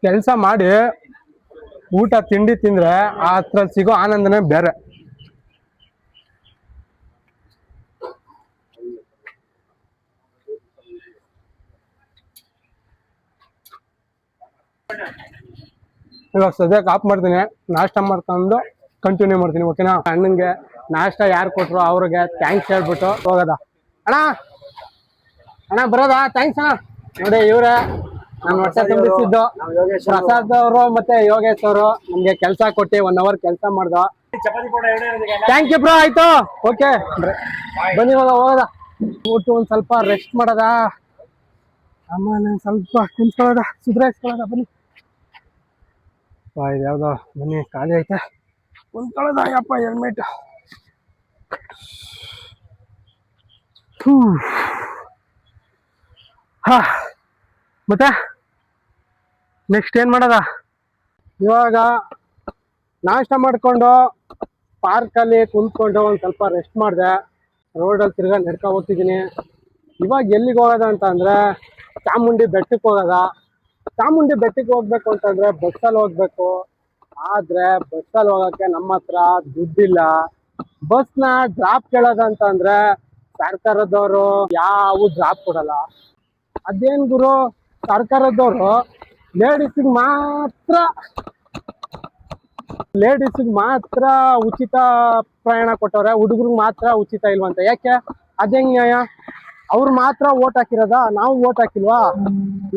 [SPEAKER 2] ಕೆಲಸ ಮಾಡಿ ಊಟ ತಿಂಡಿ ತಿಂದ್ರೆ ಆ ಹತ್ರ ಸಿಗೋ ಆನಂದನೇ ಬೇರೆ. ಇವಾಗ ಸದ್ಯಕ್ಕೆ ಆಫ್ ಮಾಡ್ತೀನಿ. ನಾಷ್ಟ ಮಾಡ್ಕೊಂಡು ಕಂಟಿನ್ಯೂ ಮಾಡ್ತೀನಿ. ಓಕೆನಾ? ಅಣ್ಣಂಗೆ ನಾಷ್ಟ ಯಾರು ಕೊಟ್ರು ಅವ್ರಿಗೆ ಥ್ಯಾಂಕ್ಸ್ ಹೇಳ್ಬಿಟ್ಟು ಹೋಗೋದ. ಅಣ್ಣ ಬರೋದಾ? ಥ್ಯಾಂಕ್ಸ್ ಅಣ್ಣ. ನೋಡಿ, ಇವ್ರೆ ನಾನು ಹೊಟ್ಟೆ ತುಂಬಿಸಿದ್ದು ಪ್ರಸಾದ್ ಅವರು ಮತ್ತೆ ಯೋಗೇಶ್ ಅವರು ನಮ್ಗೆ ಕೆಲಸ ಕೊಟ್ಟು 1 hour ಕೆಲಸ ಮಾಡ್ದ. Thank you bro. ಆಯ್ತು, ಓಕೆ ಬನ್ನಿ. ಇವಾಗ ಹೋಗೋದ. ಊಟ ಒಂದ್ ಸ್ವಲ್ಪ ರೆಸ್ಟ್ ಮಾಡೋದ, ಆಮೇಲೆ ಸ್ವಲ್ಪ ಕುಂತ್ಕೊಳ್ಳೋದ, ಸುಧಾರಿಸ್ಕೊಳ್ಳೋದ. ಬನ್ನಿ. ಇದು ಯಾವ್ದೋ ಬನ್ನಿ ಖಾಲಿ ಐತೆ, ಕುಂತ್ಕೊಳ್ಳೋದ. ಯಪ್ಪ ಹೆಲ್ಮೆಟ್. ಹಾ, ಮತ್ತೆ ನೆಕ್ಸ್ಟ್ ಏನ್ ಮಾಡೋದ? ಇವಾಗ ನಾಷ್ಟ ಮಾಡ್ಕೊಂಡು ಪಾರ್ಕಲ್ಲಿ ಕುಂತ್ಕೊಂಡು ಒಂದ್ ಸ್ವಲ್ಪ ರೆಸ್ಟ್ ಮಾಡಿದೆ. ರೋಡಲ್ಲಿ ತಿರ್ಗಾ ನಡ್ಕೊ ಹೋಗ್ತಿದ್ದೀನಿ. ಇವಾಗ ಎಲ್ಲಿಗೆ ಹೋಗೋದ ಅಂತ ಅಂದ್ರೆ ಚಾಮುಂಡಿ ಬೆಟ್ಟಕ್ಕೆ ಹೋಗೋದ. ಚಾಮುಂಡಿ ಬೆಟ್ಟಕ್ಕೆ ಹೋಗ್ಬೇಕು ಅಂತಂದ್ರೆ ಬಸ್ಸಲ್ಲಿ ಹೋಗ್ಬೇಕು. ಆದ್ರೆ ಬಸ್ಸಲ್ಲಿ ಹೋಗಕ್ಕೆ ನಮ್ಮ ಹತ್ರ ದುಡ್ಡಿಲ್ಲ. ಬಸ್ನ ಡ್ರಾಪ್ ಕೇಳೋದಂತಂದ್ರೆ ಸರ್ಕಾರದವರು ಯಾವ ಡ್ರಾಪ್ ಕೊಡಲ್ಲ. ಅದೇನ್ ಗುರು, ಸರ್ಕಾರದವರು ಲೇಡೀಸಿಗೆ ಮಾತ್ರ ಉಚಿತ ಪ್ರಯಾಣ ಕೊಟ್ಟವ್ರೆ, ಹುಡುಗರಿಗೆ ಮಾತ್ರ ಉಚಿತ ಇಲ್ವಂತೆ. ಯಾಕೆ? ಅದೇಂಗ್ ನ್ಯಾಯ? ಅವ್ರು ಮಾತ್ರ ಓಟ್ ಹಾಕಿರೋದ, ನಾವು ಓಟ್ ಹಾಕಿಲ್ವಾ?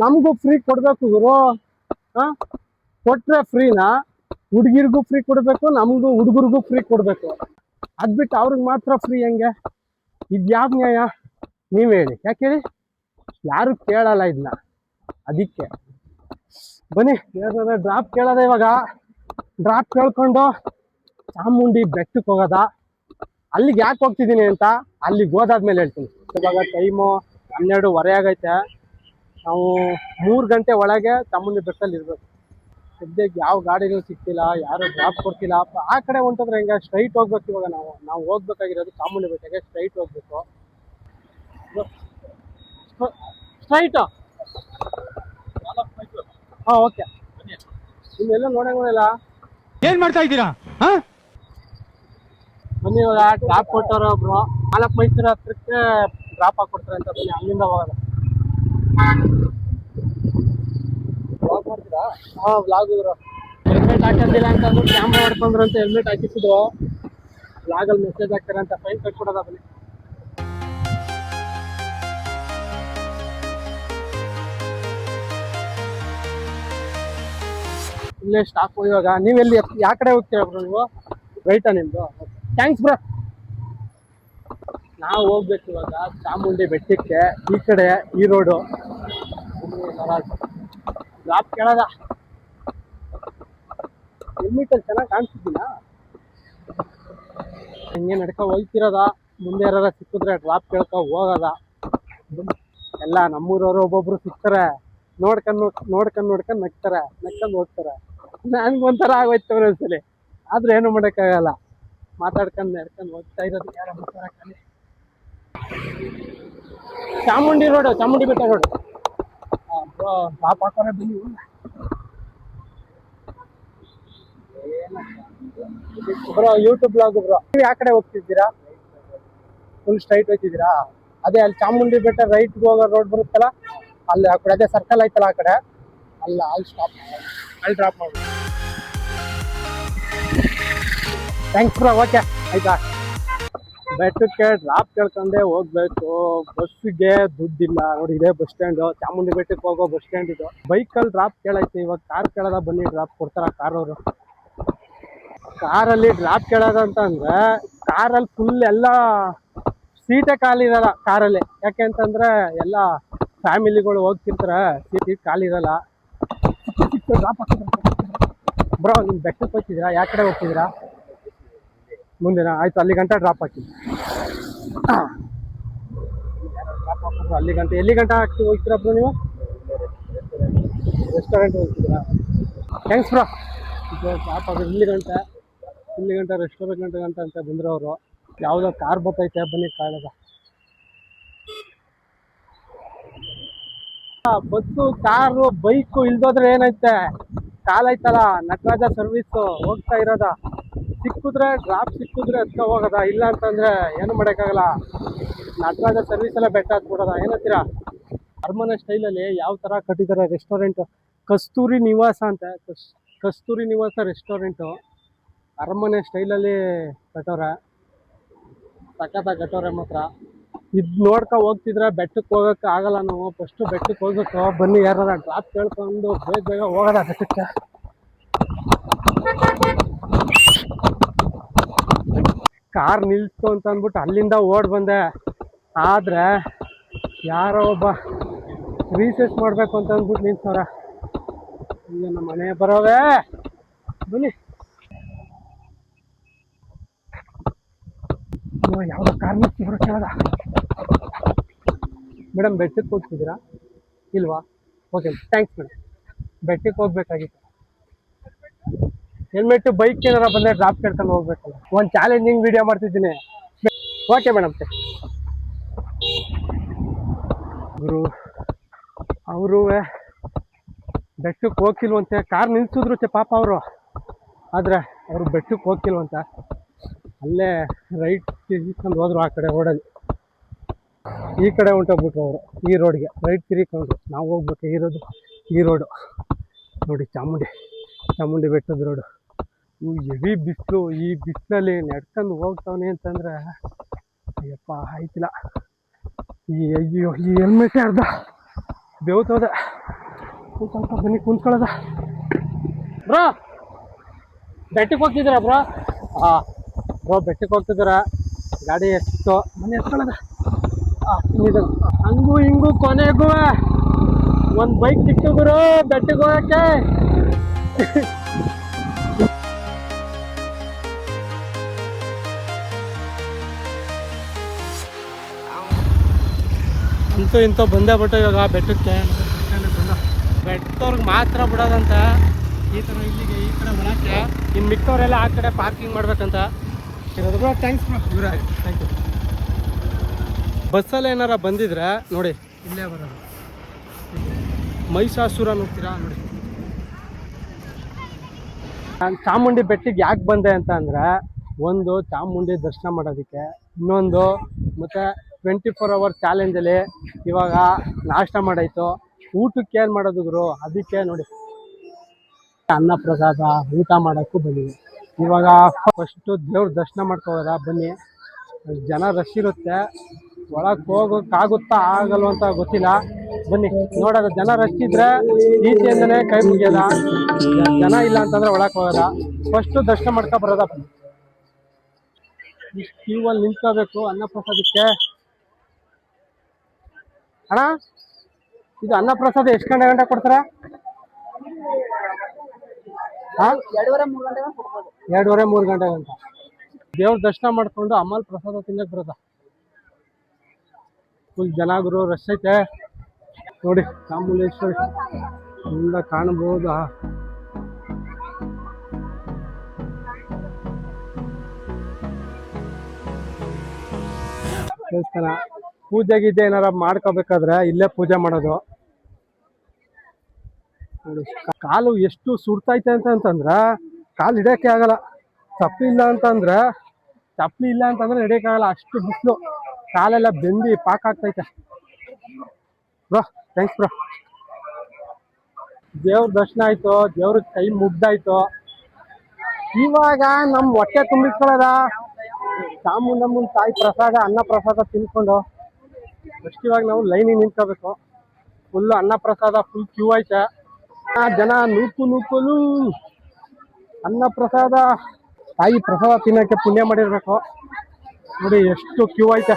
[SPEAKER 2] ನಮಗೂ ಫ್ರೀ ಕೊಡ್ಬೇಕು ಗುರು. ಕೊಟ್ರೆ ಫ್ರೀನಾ? ಹುಡುಗಿರ್ಗೂ ಫ್ರೀ ಕೊಡ್ಬೇಕು, ನಮಗೂ ಹುಡುಗರಿಗೂ ಫ್ರೀ ಕೊಡ್ಬೇಕು. ಅದ್ಬಿಟ್ಟು ಅವ್ರಿಗೆ ಮಾತ್ರ ಫ್ರೀ ಹೆಂಗೆ? ಇದ್ಯಾವ ನ್ಯಾಯ? ನೀವ್ ಹೇಳಿ. ಯಾಕೆ ಹೇಳಿ? ಯಾರು ಕೇಳಲ್ಲ ಇದನ್ನ. ಅದಕ್ಕೆ ಬನ್ನಿ ಡ್ರಾಪ್ ಕೇಳೋದ. ಇವಾಗ ಡ್ರಾಪ್ ಕೇಳ್ಕೊಂಡು ಚಾಮುಂಡಿ ಬೆಟ್ಟಕ್ಕೆ ಹೋಗೋದ. ಅಲ್ಲಿಗೆ ಯಾಕೆ ಹೋಗ್ತಿದ್ದೀನಿ ಅಂತ ಅಲ್ಲಿಗೆ ಹೋದಾದ್ಮೇಲೆ ಹೇಳ್ತೀನಿ. ಇವಾಗ ಟೈಮು 12:30 ಆಗೈತೆ. ನಾವು 3 ಗಂಟೆ ಒಳಗೆ ಚಾಮುಂಡಿ ಬೆಟ್ಟದಲ್ಲಿ ಇರ್ಬೇಕು. ಸದ್ಯಕ್ಕೆ ಯಾವ ಗಾಡಿನೂ ಸಿಗ್ತಿಲ್ಲ, ಯಾರು ಡ್ರಾಪ್ ಕೊಡ್ತಿಲ್ಲ. ಆ ಕಡೆ ಹೊಂಟೋದ್ರೆ ಹೆಂಗೆ? ಸ್ಟ್ರೈಟ್ ಹೋಗ್ಬೇಕು. ಇವಾಗ ನಾವು ಹೋಗ್ಬೇಕಾಗಿರೋದು ಚಾಮುಂಡಿ ಬೆಟ್ಟಕ್ಕೆ. ಸ್ಟ್ರೈಟ್ ಹೋಗ್ಬೇಕು. ಸ್ಟ್ರೈಟು? ಹಾಂ, ಓಕೆ. ನಿಮ್ಮೆಲ್ಲ ನೋಡಂಗಿಲ್ಲ.
[SPEAKER 3] ಏನ್ ಮಾಡ್ತಾ ಇದ್ದೀರಾ?
[SPEAKER 2] ಬನ್ನಿ, ಇವಾಗ ಡ್ರಾಪ್ ಕೊಟ್ಟವ್ರ ಒಬ್ರು 4 ಮೈಸೂರು ಹತ್ರಕ್ಕೆ ಡ್ರಾಪ್ ಹಾಕೊಡ್ತಾರೆ ಅಂತ. ಬನ್ನಿ, ಅಲ್ಲಿಂದ ಹೋಗೋದ. ವ್ಲಾಗ್ ಮಾಡ್ತೀರಾ? ಹಾಂ, ವ್ಲಾಗ್ ಇದ್ರು. ಹೆಲ್ಮೆಟ್ ಹಾಕಿದ್ದಿಲ್ಲ ಅಂತಂದ್ರು ಕ್ಯಾಮ್ರಾ ಹೊಡ್ಕೊಂಡ್ರು ಅಂತ ಹೆಲ್ಮೆಟ್ ಹಾಕಿಸಿದ್ರು. ವ್ಲಾಗಲ್ಲಿ ಮೆಸೇಜ್ ಹಾಕ್ತಾರೆ ಅಂತ ಫೈನ್ ಕಟ್ಕೊಡೋದ. ಬನ್ನಿ, ಇಲ್ಲೇ ಸ್ಟಾಪ್. ಇವಾಗ ನೀವೆಲ್ಲಿ ಯಾವ ಕಡೆ ಹೋಗ್ತೀರಾ ಬ್ರೋ? ನೀವು ರೈಟಾ ನಿಮ್ದು? Thanks bro. ನಾವು ಹೋಗ್ಬೇಕು ಇವಾಗ ಚಾಮುಂಡಿ ಬೆಟ್ಟಕ್ಕೆ. ಈ ಕಡೆ ಈ ರೋಡು ಡ್ರಾಪ್ ಕೇಳೋದ. ಹೆಲ್ಮೆಟಲ್ಲಿ ಚೆನ್ನಾಗಿ ಕಾಣಿಸ್ತಿದ್ದೀನ. ಹಿಂಗೆ ನಡ್ಕೊ ಹೋಗ್ತಿರೋದ. ಮುಂದೆ ಯಾರ ಸಿಕ್ಕಿದ್ರೆ ಡ್ರಾಪ್ ಕೇಳ್ಕೊ ಹೋಗೋದ. ಎಲ್ಲ ನಮ್ಮೂರವರು ಒಬ್ಬೊಬ್ರು ಸಿಗ್ತಾರೆ. ನೋಡ್ಕೊಂಡು ನಗ್ತಾರೆ, ನಕ್ಕೊಂಡು ಹೋಗ್ತಾರೆ. ನನ್ಗೊಂಥರ ಆಗೋಯ್ತು ಒಂದ್ಸಲಿ. ಆದ್ರೆ ಏನು ಮಾಡೋಕ್ಕಾಗಲ್ಲ. ಮಾತಾಡ್ಕೊಂಡು ನಡ್ಕೊಂಡು ಹೋಗ್ತಾ ಇರೋದು. ಯಾರ ಖಾಲಿ ಚಾಮುಂಡಿ ಬೆಟ್ಟ ರೋಡು. ಬ್ರೋ ಡ್ರಾಪ್ ಹಾಕೋರೆ. ಬನ್ನಿ. Bro YouTube vlog bro. ನೀವು ಯಾವ ಕಡೆ ಹೋಗ್ತಿದ್ದೀರಾ? Full straight ಹೋಗ್ತಿದ್ದೀರಾ? ಅದೇ ಅಲ್ಲಿ ಚಾಮುಂಡಿ ಬೆಟ್ಟ ರೈಟ್ಗೆ ಹೋಗೋ ರೋಡ್ ಬರುತ್ತಲ್ಲ, ಅಲ್ಲಿ ಆ ಕಡೆ ಅದೇ ಸರ್ಕಲ್ ಐತಲ್ಲ ಆ ಕಡೆ, ಅಲ್ಲಿ ಸ್ಟಾಪ್, ಅಲ್ಲಿ ಡ್ರಾಪ್ ಮಾಡಿ. Thanks bro. ಓಕೆ, ಆಯ್ತಾ? ಬೆಟ್ಟಕ್ಕೆ ಡ್ರಾಪ್ ಕೇಳ್ಕೊಂಡೆ ಹೋಗ್ಬೇಕು. ಬಸ್ಸಿಗೆ ದುಡ್ಡಿಲ್ಲ ನೋಡಿ. ಇದೇ ಬಸ್ ಸ್ಟ್ಯಾಂಡು, ಚಾಮುಂಡಿ ಬೆಟ್ಟಕ್ಕೆ ಹೋಗೋ ಬಸ್ ಸ್ಟ್ಯಾಂಡ್ ಇದು. ಬೈಕಲ್ಲಿ ಡ್ರಾಪ್ ಕೇಳೈತೆ. ಇವಾಗ ಕಾರ್ ಕೇಳೋದ. ಬನ್ನಿ, ಡ್ರಾಪ್ ಕೊಡ್ತಾರ ಕಾರವರು. ಕಾರಲ್ಲಿ ಡ್ರಾಪ್ ಕೇಳೋದ ಅಂತಂದ್ರೆ ಕಾರಲ್ಲಿ ಫುಲ್ ಎಲ್ಲ ಸೀಟೇ ಖಾಲಿ ಇರಲ್ಲ ಕಾರಲ್ಲಿ. ಯಾಕೆ ಅಂತಂದ್ರೆ ಎಲ್ಲ ಫ್ಯಾಮಿಲಿಗಳು ಹೋಗ್ತಿರ್ತಾರೆ, ಸೀಟ್ ಖಾಲಿ ಇರಲ್ಲ. ಡ್ರಾಪ್ ಬ್ರೋ, ನಿಮ್ ಬೆಟ್ಟಕ್ಕೆ ಹೋಗ್ತಿದ್ದೀರಾ? ಯಾವ ಕಡೆ ಹೋಗ್ತಿದ್ದೀರಾ? ಮುಂದಿನ ಆಯ್ತು, ಅಲ್ಲಿ ಗಂಟ ಡ್ರಾಪ್ ಹಾಕಿ. ಡ್ರಾಪ್ ಹಾಕಿದ್ರು ಅಲ್ಲಿ ಗಂಟೆ. ಎಲ್ಲಿ ಗಂಟ ಹಾಕಿ ಹೋಗ್ತೀರಾ ಬ್ರೋ ನೀವು? ರೆಸ್ಟೋರೆಂಟ್ ಹೋಗ್ತಿದ್ದೀರಾ? Thanks bro. ಡ್ರಾಪ್ ಹಾಕಿದ್ರು ಇಲ್ಲಿ ಗಂಟೆ ರೆಸ್ಟೋರೆಂಟ್ ಗಂಟ ಅಂತ ಬಂದ್ರು ಅವರು. ಯಾವುದೋ ಕಾರ್ ಬರ್ತೈತೆ. ಬನ್ನಿ, ಕಾಣದ ಬಸ್ಸು, ಕಾರು, ಬೈಕು ಇಲ್ದೋದ್ರೆ ಏನೈತೆ? ಕಾಲೈತಲ್ಲ, ನಟರಾಜ ಸರ್ವಿಸ್ ಹೋಗ್ತಾ ಇರೋದ. ಸಿಕ್ಕಿದ್ರೆ ಡ್ರಾಪ್ ಸಿಕ್ಕಿದ್ರೆ ಹತ್ಕೊ ಹೋಗೋದ. ಇಲ್ಲ ಅಂತಂದ್ರೆ ಏನು ಮಾಡೋಕ್ಕಾಗಲ್ಲ. ನಟರಾಜ ಸರ್ವಿಸ್ ಎಲ್ಲ ಬೆಟ್ಟ ಹತ್ಬಿಡೋದ. ಏನಂತೀರಾ? ಅರಮನೆ ಸ್ಟೈಲಲ್ಲಿ ಯಾವ ಥರ ಕಟ್ಟಿದ್ದಾರೆ ರೆಸ್ಟೋರೆಂಟು. ಕಸ್ತೂರಿ ನಿವಾಸ ಅಂತ. ಕಸ್ತೂರಿ ನಿವಾಸ ರೆಸ್ಟೋರೆಂಟು ಅರಮನೆ ಸ್ಟೈಲಲ್ಲಿ ಕಟ್ಟೋರೆ. ಸಖತ್ತಾಗಿ ಕಟ್ಟೋರೆ ಮಾತ್ರ. ಇದು ನೋಡ್ಕೊ ಹೋಗ್ತಿದ್ರೆ ಬೆಟ್ಟಕ್ಕೆ ಹೋಗೋಕ್ಕೆ ಆಗಲ್ಲ. ನಾವು ಫಸ್ಟು ಬೆಟ್ಟಕ್ಕೆ ಹೋಗ್ಬೇಕು. ಬನ್ನಿ, ಯಾರಾರ ಡ್ರಾಪ್ ಕೇಳ್ಕೊಂಡು ಬೇಗ ಹೋಗೋದ ಬೆಟ್ಟಕ್ಕೆ. ಕಾರ್ ನಿಲ್ತು ಅಂತ ಅಂದ್ಬಿಟ್ಟು ಅಲ್ಲಿಂದ ಓಡ್ ಬಂದೆ. ಆದರೆ ಯಾರೋ ಒಬ್ಬ ರೀಸೆಸ್ ಮಾಡಬೇಕು ಅಂತ ಅಂದ್ಬಿಟ್ಟು ನಿಲ್ಸವ್ರೆ. ಈಗ ನಮ್ಮ ಮನೆ ಬರೋವೆ. ಬನ್ನಿ, ಯಾವುದೋ ಕಾರ್ ನಿಲ್ಸಿ ಬರೋ ಕೇಳದ. ಮೇಡಮ್, ಬೆಟ್ಟಕ್ಕೆ ಹೋಗ್ತಿದ್ದೀರಾ? ಇಲ್ವಾ? Okay, thanks madam. ಬೆಟ್ಟಕ್ಕೆ ಹೋಗ್ಬೇಕಾಗಿತ್ತು. ಹೆಲ್ಮೆಟ್ ಬೈಕ್ ಏನಾರ ಬಂದರೆ ಡ್ರಾಪ್ ಕೇಳ್ಕೊಂಡು ಹೋಗ್ಬೇಕಲ್ಲ. ಒಂದು ಚಾಲೆಂಜಿಂಗ್ ವಿಡಿಯೋ ಮಾಡ್ತಿದ್ದೀನಿ. Okay madam. ಅವರು ಬೆಟ್ಟಕ್ಕೆ ಹೋಗ್ತಿಲ್ವಂತೆ. ಕಾರ್ ನಿಲ್ಸಿದ್ರು ಪಾಪ ಅವರು. ಆದರೆ ಅವರು ಬೆಟ್ಟಕ್ಕೆ ಹೋಗ್ತಿಲ್ವಂತೆ. ಅಲ್ಲೇ ರೈಟ್ ತಿರ್ಗಿಕೊಂಡು ಹೋದ್ರು. ಆ ಕಡೆ ರೋಡಲ್ಲಿ ಈ ಕಡೆ ಹೊಂಟೋಗ್ಬಿಟ್ರು ಅವರು. ಈ ರೋಡ್ಗೆ ರೈಟ್ ತಿರ್ಗಿಕೊಂಡು ನಾವು ಹೋಗ್ಬೇಕು ಇರೋದು ಈ ರೋಡು. ನೋಡಿ ಚಾಮುಂಡಿ ಬೆಟ್ಟದ ರೋಡು. ಇವು ಹೆವಿ ಬಿಸಿಲು. ಈ ಬಿಸಿಲಲ್ಲಿ ನಡ್ಕೊಂಡು ಹೋಗ್ತಾವನೆ ಅಂತಂದ್ರೆ ಅಯ್ಯಪ್ಪ ಆಯ್ತಿಲ್ಲ. ಅಯ್ಯೋ ಈ ಹೆಲ್ಮೆಟ್ ಅರ್ಧ ಬೇವ್ತೋದ. ಸ್ವಲ್ಪ ಬನ್ನಿ ಕುಂತ್ಕೊಳ್ಳೋದ. ಬ್ರೋ ಬೆಟ್ಟಕ್ಕೆ ಹೋಗ್ತಿದ್ದೀರಾ ಬ್ರೋ? ಬ್ರೋ ಬೆಟ್ಟಕ್ಕೆ ಹೋಗ್ತಿದ್ದೀರಾ? ಗಾಡಿ ಎಷ್ಟು ಮನೆ ಎತ್ಕೊಳ್ಳೋದ. ಹಂಗೂ ಹಿಂಗೂ ಕೊನೆಗೂ ಒಂದು ಬೈಕ್ ಸಿಕ್ತು ಗುರು ಬೆಟ್ಟಕ್ಕೆ ಹೋಗಕ್ಕೆ. ಅಂತೂ ಇಂತೂ ಬಂದೇ ಬಿಟ್ಟು ಇವಾಗ ಬೆಟ್ಟಕ್ಕೆ. ಬೆಟ್ಟದವ್ರಿಗೆ ಮಾತ್ರ ಬಿಡೋದಂತ ಈ ಥರ ಇಲ್ಲಿಗೆ ಈ ಕಡೆ ಬರೋಕ್ಕೆ. ಇನ್ನು ಮಿಕ್ಕವರೆಲ್ಲ ಆ ಕಡೆ ಪಾರ್ಕಿಂಗ್ ಮಾಡ್ಬೇಕಂತ ಇರೋದು. Bro thanks bro. Thank you. ಬಸ್ಸಲ್ಲಿ ಏನಾರ ಬಂದಿದ್ರೆ ನೋಡಿ ಇಲ್ಲೇ ಬರೋದು. ಮಹಿಷಾಸುರ ನೋಡ್ತೀರಾ ನೋಡಿ. ನಾನು ಚಾಮುಂಡಿ ಬೆಟ್ಟಿಗೆ ಯಾಕೆ ಬಂದೆ ಅಂತ ಅಂದರೆ, ಒಂದು ಚಾಮುಂಡಿ ದರ್ಶನ ಮಾಡೋದಕ್ಕೆ, ಇನ್ನೊಂದು ಮತ್ತು 24 hour ಚಾಲೆಂಜಲ್ಲಿ ಇವಾಗ ನಾಷ್ಟ ಮಾಡಾಯಿತು. ಊಟಕ್ಕೆ ಏನು ಮಾಡೋದು ಗುರು? ಅದಕ್ಕೆ ನೋಡಿ ಅನ್ನ ಪ್ರಸಾದ ಊಟ ಮಾಡೋಕ್ಕೂ ಬಂದಿದೆ. ಇವಾಗ ಫಸ್ಟು ದೇವ್ರ ದರ್ಶನ ಮಾಡ್ಕೋಬೋದ ಬನ್ನಿ. ಜನ ರಶ್ ಇರುತ್ತೆ, ಒಳಗೆ ಹೋಗೋಕ್ಕಾಗುತ್ತಾ ಆಗಲ್ವ ಅಂತ ಗೊತ್ತಿಲ್ಲ. ಬನ್ನಿ ನೋಡೋದ. ಜನ ರಶ್ ಇದ್ರೆ ಈಚೆಯಿಂದನೇ ಕೈ ಮುಗಿಯೋದ, ಜನ ಇಲ್ಲ ಅಂತಂದ್ರೆ ಒಳಗೆ ಹೋಗೋದ. ಫಸ್ಟು ದರ್ಶನ ಮಾಡ್ಕೊ ಬರೋದ. ಇಷ್ಟು ಕ್ಯೂವಲ್ಲಿ ನಿಂತ್ಕೋಬೇಕು ಅನ್ನ ಪ್ರಸಾದಕ್ಕೆ. ಅಣ್ಣ ಇದು ಅನ್ನ ಪ್ರಸಾದ ಎಷ್ಟು ಗಂಟೆ ಕೊಡ್ತಾರೆ? 2:30-3 ಗಂಟೆ ಗಂಟ ದೇವ್ರ ದರ್ಶನ ಮಾಡ್ಕೊಂಡು ಆಮೇಲೆ ಪ್ರಸಾದ ತಿನ್ನಕ್ಕೆ ಬರೋದ. ಫುಲ್ ಜನಗಳು ರಶ್ ಐತೆ ನೋಡಿ. ಚಾಮುಂಡೇಶ್ವರಿ ಎಲ್ಲ ಕಾಣಬಹುದು. ದೇವಸ್ಥಾನ ಪೂಜೆ ಗೀಜೆ ಏನಾರ ಮಾಡ್ಕೋಬೇಕಾದ್ರೆ ಇಲ್ಲೇ ಪೂಜೆ ಮಾಡೋದು ನೋಡಿ. ಕಾಲು ಎಷ್ಟು ಸುಡ್ತೈತೆ ಅಂತಂದ್ರೆ ಕಾಲು ಹಿಡಿಯೋಕ್ಕೆ ಆಗಲ್ಲ. ಚಪ್ಪಲಿ ಇಲ್ಲ ಅಂತಂದ್ರೆ ಹಿಡಿಯೋಕೆ ಆಗಲ್ಲ. ಅಷ್ಟು ಬಿಸಿಲು. ಕಾಲೆಲ್ಲ ಬೆಂದಿ ಪಾಕ್ ಆಗ್ತೈತೆ. Bro thanks bro. ದೇವ್ರ ದರ್ಶನ ಆಯ್ತು, ದೇವ್ರ ಕೈ ಮುಗ್ದಾಯ್ತು. ಇವಾಗ ನಮ್ಮ ಹೊಟ್ಟೆ ತುಂಬಿಸ್ಕೊಳ್ಳೋದ ಚಾಮುಂಡಮ್ಮನ ತಾಯಿ ಪ್ರಸಾದ ಅನ್ನ ಪ್ರಸಾದ ತಿನ್ಕೊಂಡು ಫಸ್ಟ್ ಇವಾಗ ನಾವು ಲೈನಿಗೆ ನಿಂತ್ಕೋಬೇಕು. ಫುಲ್ಲು ಅನ್ನ ಪ್ರಸಾದ ಫುಲ್ ಕ್ಯೂ ಐತೆ. ಜನ ನೂಕಲು ಅನ್ನ ಪ್ರಸಾದ ತಾಯಿ ಪ್ರಸಾದ ತಿನ್ನೋಕ್ಕೆ ಪುಣ್ಯ ಮಾಡಿರ್ಬೇಕು ನೋಡಿ. ಎಷ್ಟು ಕ್ಯೂ ಐತೆ,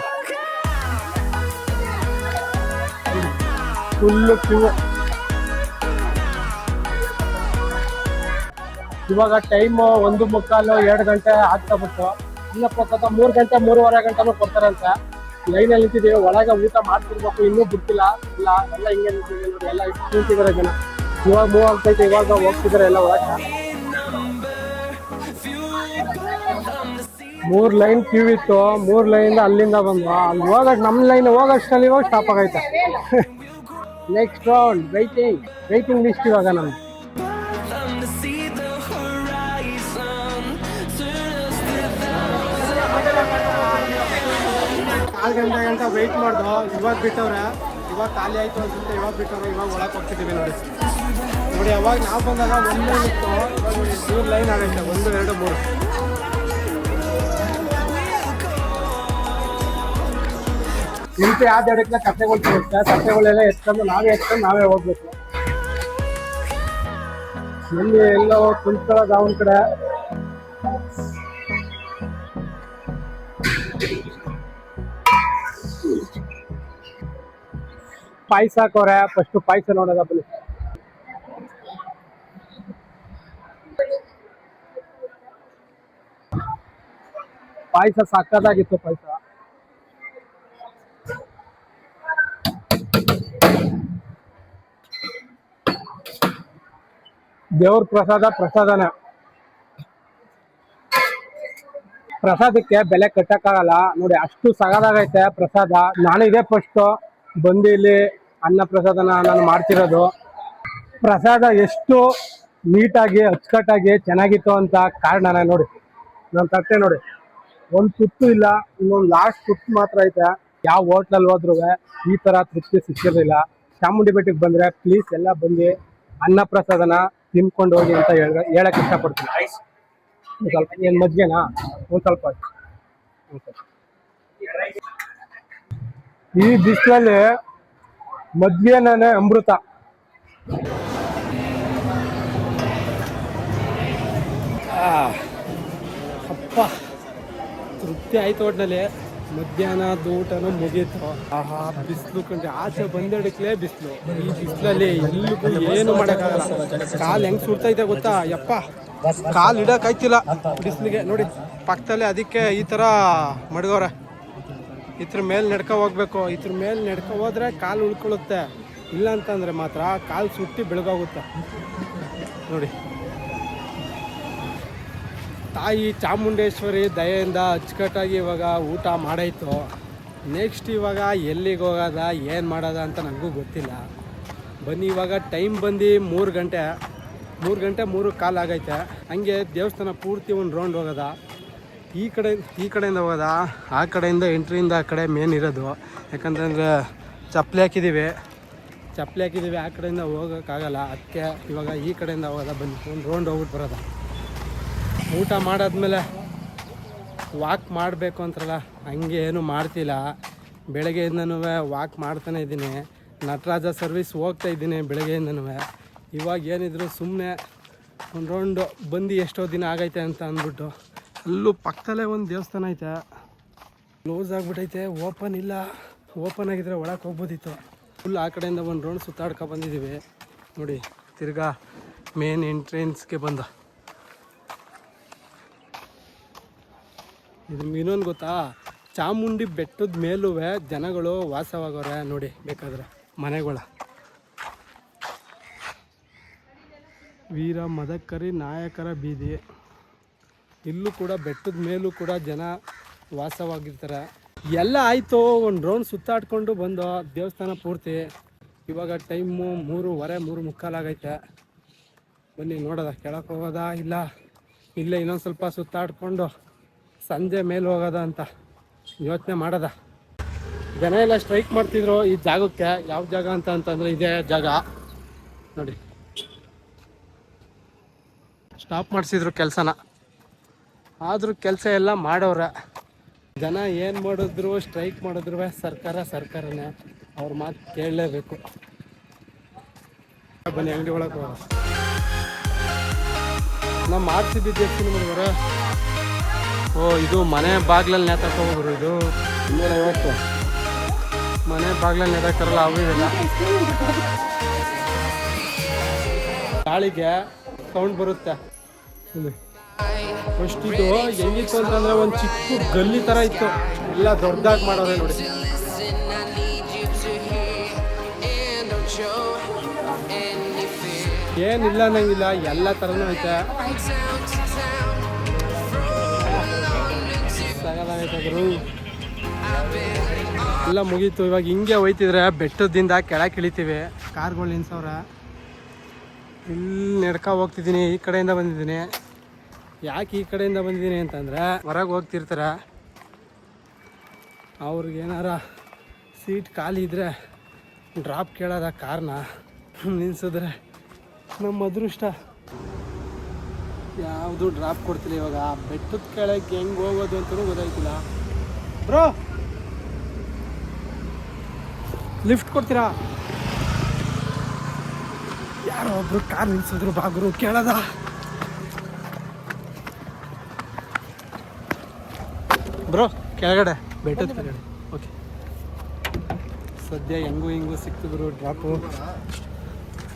[SPEAKER 2] ಫುಲ್ಲು ಕ್ಯೂ. ಇವಾಗ ಟೈಮು 1:45-2 ಗಂಟೆ ಆಗ್ತಾ ಬಿಟ್ಟು. ಅನ್ನ ಪ್ರಸಾದ 3 ಗಂಟೆ 3:15 ಗಂಟೆನೂ ಕೊಡ್ತಾರಂತೆ. ಲೈನಲ್ಲಿ ನಿಂತಿದ್ದೀವಿ. ಒಳಗೆ ಊಟ ಮಾಡ್ತಿರ್ಬೇಕು, ಇನ್ನೂ ಬಿಡ್ತಿಲ್ಲ. ಇಲ್ಲ ಎಲ್ಲ ಹಿಂಗೆ ನಿಂತಿದ್ದೀವಿ ನೋಡಿ. ಎಲ್ಲ ಇಷ್ಟು ನಿಂತಿದ್ದಾರೆ ಜನ. ಇವಾಗ ಮೂವ್ ಆಗ್ತೈತೆ, ಇವಾಗ ಹೋಗ್ತಿದ್ದಾರೆ ಎಲ್ಲ ಒಳಗೆ. 3 ಲೈನ್ ಕ್ಯೂ ಇತ್ತು. 3 ಲೈನ್ ಅಲ್ಲಿಂದ ಬಂದು ಅಲ್ಲಿ ಹೋಗಕ್ಕೆ ನಮ್ಮ ಲೈನ್ ಹೋಗೋಷ್ಟಲ್ಲಿ ಇವಾಗ ಸ್ಟಾಪ್ ಆಗೈತೆ. ನೆಕ್ಸ್ಟ್ ರೌಂಡ್ ವೆಯ್ಟಿಂಗ್ ಲಿಸ್ಟ್ ಇವಾಗ ನಮ್ಗೆ. ಕಾಲು ಗಂಟೆ ವೆಯ್ಟ್ ಮಾಡ್ದು. ಇವಾಗ ಬಿಟ್ಟವ್ರೆ. ಇವಾಗ ಖಾಲಿ ಆಯಿತು ಅನ್ಸುತ್ತೆ. ಇವಾಗ ಬಿಟ್ಟವ್ರೆ. ಇವಾಗ ಒಳಗೆ ಹೋಗ್ತಿದ್ದೀವಿ ನೋಡಿ. ಅವಾಗ ನಾವು ಬಂದಾಗ 1 ಲೈನ್ ಇತ್ತು. ಇವಾಗ 3 ಲೈನ್ ಆಗೈತೆ. 1, 2, 3. ನಿಂತು ಯಾವ ಎಡಕ್ಕೆ ಕಟ್ಟೆಗಳು ಸಿಗುತ್ತೆ. ಕಟ್ಟೆಗಳೆಲ್ಲ ನಾವೇ ಹೋಗ್ಬೇಕು. ಎಲ್ಲಿ ಎಲ್ಲೋ ಕುಂತ್ಕೊಳ್ಳೋದು ಅವನ ಕಡೆ. ಪಾಯಸ ಹಾಕೋರೆ. ಫಸ್ಟ್ ಪಾಯಸ ನೋಡೋದ ಬನ್ನಿ. ಪಾಯಸ ಸಕ್ಕತ್ತಾಗಿತ್ತು. ಪಾಯಸ ದೇವ್ರ ಪ್ರಸಾದನೇ. ಪ್ರಸಾದಕ್ಕೆ ಬೆಲೆ ಕಟ್ಟಕ್ಕಾಗಲ್ಲ ನೋಡಿ. ಅಷ್ಟು ಸಗದಾಗೈತೆ ಪ್ರಸಾದ. ನಾನು ಇದೇ ಫಸ್ಟ್ ಬಂದು ಇಲ್ಲಿ ಅನ್ನ ಪ್ರಸಾದನ ನಾನು ಮಾಡ್ತಿರೋದು. ಪ್ರಸಾದ ಎಷ್ಟು ನೀಟಾಗಿ ಅಚ್ಚುಕಟ್ಟಾಗಿ ಚೆನ್ನಾಗಿತ್ತು ಅಂತ ಕಾರಣನೇ ನೋಡಿ. ನನ್ನ ತಟ್ಟೆ ನೋಡಿ, ಒಂದು ತುತ್ತು ಇಲ್ಲ. ಇನ್ನೊಂದು ಲಾಸ್ಟ್ ತುತ್ತು ಮಾತ್ರ ಐತೆ. ಯಾವ ಹೋಟ್ಲಲ್ಲಿ ಹೋದ್ರೂ ಈ ಥರ ತೃಪ್ತಿ ಸಿಕ್ಕಿರಲಿಲ್ಲ. ಚಾಮುಂಡಿ ಬೆಟ್ಟಕ್ಕೆ ಬಂದರೆ ಪ್ಲೀಸ್ ಎಲ್ಲ ಬಂದು ಅನ್ನ ಪ್ರಸಾದನ ತಿನ್ಕೊಂಡು ಹೋಗಿ ಅಂತ ಹೇಳಕ್ ಇಷ್ಟಪಡ್ತೀನಿ. ಒಂದ್ ಸ್ವಲ್ಪ ಏನ್ ಮಜ್ಗೆನಾ ಒಂದ್ ಸ್ವಲ್ಪ ಈ ಬಿಸಿಲಲ್ಲಿ ಮಜ್ಗೆನೇ ಅಮೃತ. ಅಪ್ಪ ತೃಪ್ತಿ ಆಯ್ತು ಒಟ್ನಲ್ಲಿ. ಮಧ್ಯಾಹ್ನದ ಊಟನೂ ಮುಗೀತು. ಆಹಾ ಬಿಸಿಲು ಕಂಡ್ರೆ ಆಚೆ ಬಂದಡಕ್ಲೇ ಬಿಸಿಲು. ಈ ಬಿಸಿಲಲ್ಲಿ ಎಲ್ಲಿಗೂ ಏನು ಮಾಡೋಕ್ಕಾಗಲ್ಲ. ಕಾಲು ಹೆಂಗ್ ಸುಡ್ತೈತೆ ಗೊತ್ತಾ? ಯಪ್ಪ ಕಾಲು ಇಡಕ್ಕಾಯ್ತಿಲ್ಲ ಬಿಸಿಲಿಗೆ. ನೋಡಿ ಪಕ್ಕದಲ್ಲೇ ಅದಕ್ಕೆ ಈ ಥರ ಮಡ್ಗವ್ರೆ. ಇದ್ರ ಮೇಲೆ ನಡ್ಕೊ ಹೋಗ್ಬೇಕು. ಇದ್ರ ಮೇಲೆ ನಡ್ಕೊ ಹೋದ್ರೆ ಕಾಲು ಉಳ್ಕೊಳ್ಳುತ್ತೆ, ಇಲ್ಲ ಅಂತಂದ್ರೆ ಮಾತ್ರ ಕಾಲು ಸುಟ್ಟಿ ಬೆಳಗೋಗುತ್ತೆ. ನೋಡಿ ತಾಯಿ ಚಾಮುಂಡೇಶ್ವರಿ ದಯೆಯಿಂದ ಅಚ್ಚುಕಟ್ಟಾಗಿ ಇವಾಗ ಊಟ ಮಾಡಾಯ್ತು. ನೆಕ್ಸ್ಟ್ ಇವಾಗ ಎಲ್ಲಿಗೆ ಹೋಗೋದ ಏನು ಮಾಡೋದ ಅಂತ ನನಗೂ ಗೊತ್ತಿಲ್ಲ. ಬನ್ನಿ ಇವಾಗ ಟೈಮ್ ಬಂದು 3 ಗಂಟೆ 3:15 ಆಗೈತೆ. ಹಂಗೆ ದೇವಸ್ಥಾನ ಪೂರ್ತಿ ಒಂದು ರೌಂಡ್ ಹೋಗೋದ. ಈ ಕಡೆಯಿಂದ ಹೋಗೋದ, ಆ ಕಡೆಯಿಂದ ಎಂಟ್ರಿಯಿಂದ ಆ ಕಡೆ ಮೇನ್ ಇರೋದು. ಯಾಕಂತಂದರೆ ಚಪ್ಪಲಿ ಹಾಕಿದ್ದೀವಿ, ಆ ಕಡೆಯಿಂದ ಹೋಗೋಕ್ಕಾಗಲ್ಲ. ಅದಕ್ಕೆ ಇವಾಗ ಈ ಕಡೆಯಿಂದ ಹೋಗೋದ. ಬನ್ನಿ ಒಂದು ರೌಂಡ್ ಹೋಗ್ಬಿಟ್ಟು ಬರೋದ. ಊಟ ಮಾಡಾದ್ಮೇಲೆ ವಾಕ್ ಮಾಡಬೇಕು ಅಂತಾರಲ್ಲ, ಹಂಗೆ ಏನು ಮಾಡ್ತಿಲ್ಲ. ಬೆಳಗ್ಗೆಯಿಂದನೂ ವಾಕ್ ಮಾಡ್ತಾನೆ ಇದ್ದೀನಿ. ನಟರಾಜ ಸರ್ವಿಸ್ ಹೋಗ್ತಾ ಇದ್ದೀನಿ ಬೆಳಗ್ಗೆಯಿಂದನೂ. ಇವಾಗ ಏನಿದ್ರು ಸುಮ್ಮನೆ ಒಂದು ರೌಂಡ್ ಬಂದು ಎಷ್ಟೋ ದಿನ ಆಗೈತೆ ಅಂತ ಅಂದ್ಬಿಟ್ಟು. ಅಲ್ಲೂ ಪಕ್ಕದಲ್ಲೇ ಒಂದು ದೇವಸ್ಥಾನ ಐತೆ, ಕ್ಲೋಸ್ ಆಗಿಬಿಟ್ಟೈತೆ, ಓಪನ್ ಇಲ್ಲ. ಓಪನ್ ಆಗಿದ್ರೆ ಒಳಗೆ ಹೋಗ್ಬೋದಿತ್ತು. ಫುಲ್ ಆ ಕಡೆಯಿಂದ ಒಂದು ರೌಂಡ್ ಸುತ್ತಾಡ್ಕೊ ಬಂದಿದ್ದೀವಿ. ನೋಡಿ ತಿರ್ಗಾ ಮೇನ್ ಎಂಟ್ರೆನ್ಸ್ಗೆ ಬಂದ. ಇದು ಇನ್ನೊಂದು ಗೊತ್ತಾ, ಚಾಮುಂಡಿ ಬೆಟ್ಟದ ಮೇಲೂ ಜನಗಳು ವಾಸವಾಗೋರೆ. ನೋಡಿ ಬೇಕಾದ್ರೆ ಮನೆಗಳ. ವೀರ ಮದಕರಿ ನಾಯಕರ ಬೀದಿ. ಇಲ್ಲೂ ಕೂಡ ಬೆಟ್ಟದ ಮೇಲೂ ಕೂಡ ಜನ ವಾಸವಾಗಿರ್ತಾರೆ. ಎಲ್ಲ ಆಯಿತು, ಒಂದು ರೌಂಡ್ ಸುತ್ತಾಡ್ಕೊಂಡು ಬಂದು ದೇವಸ್ಥಾನ ಪೂರ್ತಿ. ಇವಾಗ ಟೈಮು 3:15 ಆಗೈತೆ. ಬನ್ನಿ ನೋಡೋದ, ಕೆಳಕ್ಕೆ ಹೋಗೋದಾ ಇಲ್ಲ ಇಲ್ಲೇ ಇನ್ನೊಂದು ಸ್ವಲ್ಪ ಸುತ್ತಾಡ್ಕೊಂಡು ಸಂಜೆ ಮೇಲೆ ಹೋಗೋದ ಅಂತ ಯೋಚನೆ ಮಾಡೋದ. ಜನ ಎಲ್ಲ ಸ್ಟ್ರೈಕ್ ಮಾಡ್ತಿದ್ರು ಈ ಜಾಗಕ್ಕೆ. ಯಾವ ಜಾಗ ಅಂತಂದರೆ ಇದೇ ಜಾಗ ನೋಡಿ. ಸ್ಟಾಪ್ ಮಾಡಿಸಿದ್ರು ಕೆಲಸನ, ಆದರೂ ಕೆಲಸ ಎಲ್ಲ ಮಾಡೋರೆ. ಜನ ಏನು ಮಾಡಿದ್ರು, ಸ್ಟ್ರೈಕ್ ಮಾಡಿದ್ರು ಸರ್ಕಾರನೇ. ಅವ್ರ ಮಾತು ಕೇಳಲೇಬೇಕು. ಬನ್ನಿ ಅಂಗಡಿ ಒಳಗೆ ಹೋಗೋಣ. ನಮ್ಮ RCB ದೇವಸ್ಥಾನ ಬರೋರ. ಓ ಇದು ಮನೆ ಬಾಗ್ಲಲ್ಲಿ ನೇತಾಕ ಹೋಗ್ರು. ಇದು 250 ಮನೆ ಬಾಗ್ಲಲ್ಲಿ ನೇತಾಕರಲ್ಲ ಅವು ಇದೆಲ್ಲ. ಗಾಳಿಗೆ ಸೌಂಡ್ ಬರುತ್ತೆ. ಫಸ್ಟ್ ಇದು ಹೆಂಗಿತ್ತು ಅಂತಂದ್ರೆ ಒಂದು ಚಿಕ್ಕ ಗಲ್ಲಿ ಥರ ಇತ್ತು, ಎಲ್ಲ ದೊಡ್ಡದಾಗಿ ಮಾಡೋರೆ ನೋಡಿ. ಏನಿಲ್ಲ ಅನ್ನಂಗಿಲ್ಲ, ಎಲ್ಲ ಥರನೂ ಐತೆ. ಎಲ್ಲ ಮುಗೀತು. ಇವಾಗ ಹಿಂಗೆ ಹೋಯ್ತಿದ್ರೆ ಬೆಟ್ಟದಿಂದ ಕೆಳಗೆ ಇಳಿತೀವಿ. ಕಾರ್ಗಳು ನಿಲ್ಸವ್ರ. ಇಲ್ಲಿ ನಡ್ಕೊ ಹೋಗ್ತಿದ್ದೀನಿ. ಈ ಕಡೆಯಿಂದ ಬಂದಿದ್ದೀನಿ. ಯಾಕೆ ಈ ಕಡೆಯಿಂದ ಬಂದಿದ್ದೀನಿ ಅಂತಂದರೆ, ಹೊರಗೆ ಹೋಗ್ತಿರ್ತಾರೆ, ಅವ್ರಿಗೇನಾರ ಸೀಟ್ ಖಾಲಿ ಇದ್ದರೆ ಡ್ರಾಪ್ ಕೇಳೋದ ಕಾರ್ನ ನಿಲ್ಸಿದ್ರೆ ನಮ್ಮ ಅದೃಷ್ಟ. ಯಾವುದು ಡ್ರಾಪ್ ಕೊಡ್ತಿಲ್ಲ. ಇವಾಗ ಬೆಟ್ಟದ ಕೆಳಗೆ ಹೆಂಗೆ ಹೋಗೋದು ಅಂತಲೂ ಗೊತ್ತಾಯ್ತಿಲ್ಲ. ಬ್ರೋ ಲಿಫ್ಟ್ ಕೊಡ್ತೀರಾ? ಯಾರೋ ಒಬ್ರು ಕಾರ್ ನಿಲ್ಸಿದ್ರು, ಬಾಗ್ರು ಕೇಳದ. ಬ್ರೋ ಕೆಳಗಡೆ, ಬೆಟ್ಟದ ಕೆಳಗಡೆ. ಓಕೆ, ಸದ್ಯ ಹೆಂಗೂ ಹಿಂಗೂ ಸಿಕ್ತಿದ್ರು ಡ್ರಾಪು.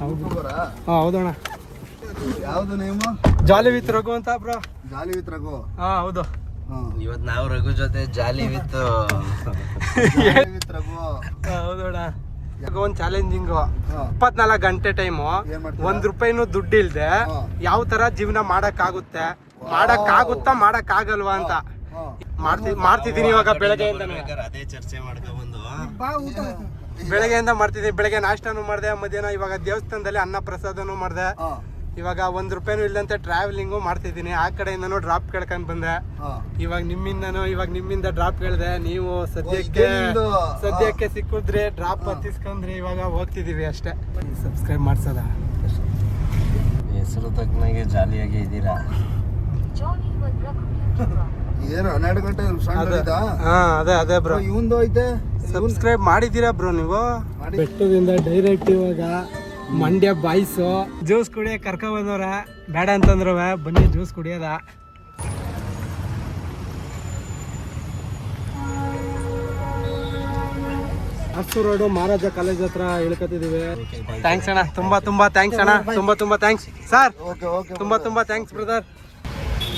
[SPEAKER 2] ಹೌದು ಹೌದಣ್ಣ.
[SPEAKER 7] ಯಾವ್ದು ನೇಮು?
[SPEAKER 2] ಜಾಲಿ ವಿತ್ ರಘು ಅಂತ ಬ್ರೋ.
[SPEAKER 7] Jolly with Raghu.
[SPEAKER 2] ಹೌದು.
[SPEAKER 8] ಇವತ್ತು ನಾವು ರಘು ಜೊತೆ ಜಾಲಿ ವಿತ್
[SPEAKER 7] ರಘು.
[SPEAKER 2] ಹೌದಣ್ಣ. ಒಂದು ಚಾಲೆಂಜಿಂಗ್ 24 ಗಂಟೆ ಟೈಮು, ₹1 ದುಡ್ಡು ಇಲ್ದೆ ಯಾವ ತರ ಜೀವನ ಮಾಡಕ್ಕಾಗುತ್ತಾ ಮಾಡಕ್ಕಾಗಲ್ವಾ ಅಂತ ಮಾಡ್ತಿದ್ದೀನಿ. ಇವಾಗ ಬೆಳಗ್ಗೆಯಿಂದ
[SPEAKER 8] ಅದೇ ಚರ್ಚೆ ಮಾಡ್ಕೊಂಡ್ಬಂದು
[SPEAKER 2] ಬೆಳಗ್ಗೆಯಿಂದ ಮಾಡ್ತಿದ್ದೀನಿ. ಬೆಳಗ್ಗೆ ನಾಷ್ಟಾನು ಮಾಡಿದೆ, ಮಧ್ಯಾಹ್ನ ಇವಾಗ ದೇವಸ್ಥಾನದಲ್ಲಿ ಅನ್ನ ಪ್ರಸಾದನೂ ಮಾಡಿದೆ. ಇವಾಗ ₹1 ಇಲ್ಲಂತೆ ಟ್ರಾವೆಲಿಂಗು ಮಾಡ್ತಿದ್ದೀನಿ. ಆ ಕಡೆಯಿಂದನೂ ಡ್ರಾಪ್ ಕೇಳ್ಕೊಂಡ್ ಬಂದೆ. ಇವಾಗ ನಿಮ್ಮಿಂದ ಡ್ರಾಪ್ ಕೇಳಿದೆ. ನೀವು ಸದ್ಯಕ್ಕೆ ಸಿಕ್ಕಿದ್ರೆ ಡ್ರಾಪ್ ಹತ್ತಿಸ್ಕೊಂಡ್ರಿ. ಇವಾಗ ಹೋಗ್ತಿದೀವಿ ಅಷ್ಟೇ. ಸಬ್ಸ್ಕ್ರೈಬ್ ಮಾಡ್ಸೋದ.
[SPEAKER 8] ಹೆಸರು ತಕ್ಕನಾಗೆ ಜಾಲಿಯಾಗಿ ಇದ್ದೀರಾ.
[SPEAKER 7] ಏನು 12 ಗಂಟೆ
[SPEAKER 2] ಅದೇ ಬ್ರೋ.
[SPEAKER 7] ಇವಂದು ಐತೆ
[SPEAKER 2] ಸಬ್ಸ್ಕ್ರೈಬ್ ಮಾಡಿದ್ದೀರಾ ಬ್ರೋ ನೀವು? ಬೆಟ್ಟದಿಂದ ಡೈರೆಕ್ಟ್ ಇವಾಗ ಮಂಡ್ಯ ಬಾಯ್ಸು ಜ್ಯೂಸ್ ಕುಡಿಯಕ್ಕೆ ಕರ್ಕೊ ಬಂದವ್ರ. ಬೇಡ ಅಂತಂದ್ರ ಬನ್ನಿ ಜ್ಯೂಸ್ ಕುಡಿಯೋದ. ಅರ್ಸು ರೋಡು ಮಹಾರಾಜ ಕಾಲೇಜ್ ಹತ್ರ ಇಳ್ಕೊತಿದೀವಿ. ಥ್ಯಾಂಕ್ಸ್ ಅಣ್ಣ, ತುಂಬಾ ಥ್ಯಾಂಕ್ಸ್ ಅಣ್ಣ, ತುಂಬಾ ಥ್ಯಾಂಕ್ಸ್ ಸರ್. ತುಂಬಾ ಥ್ಯಾಂಕ್ಸ್ ಬ್ರದರ್.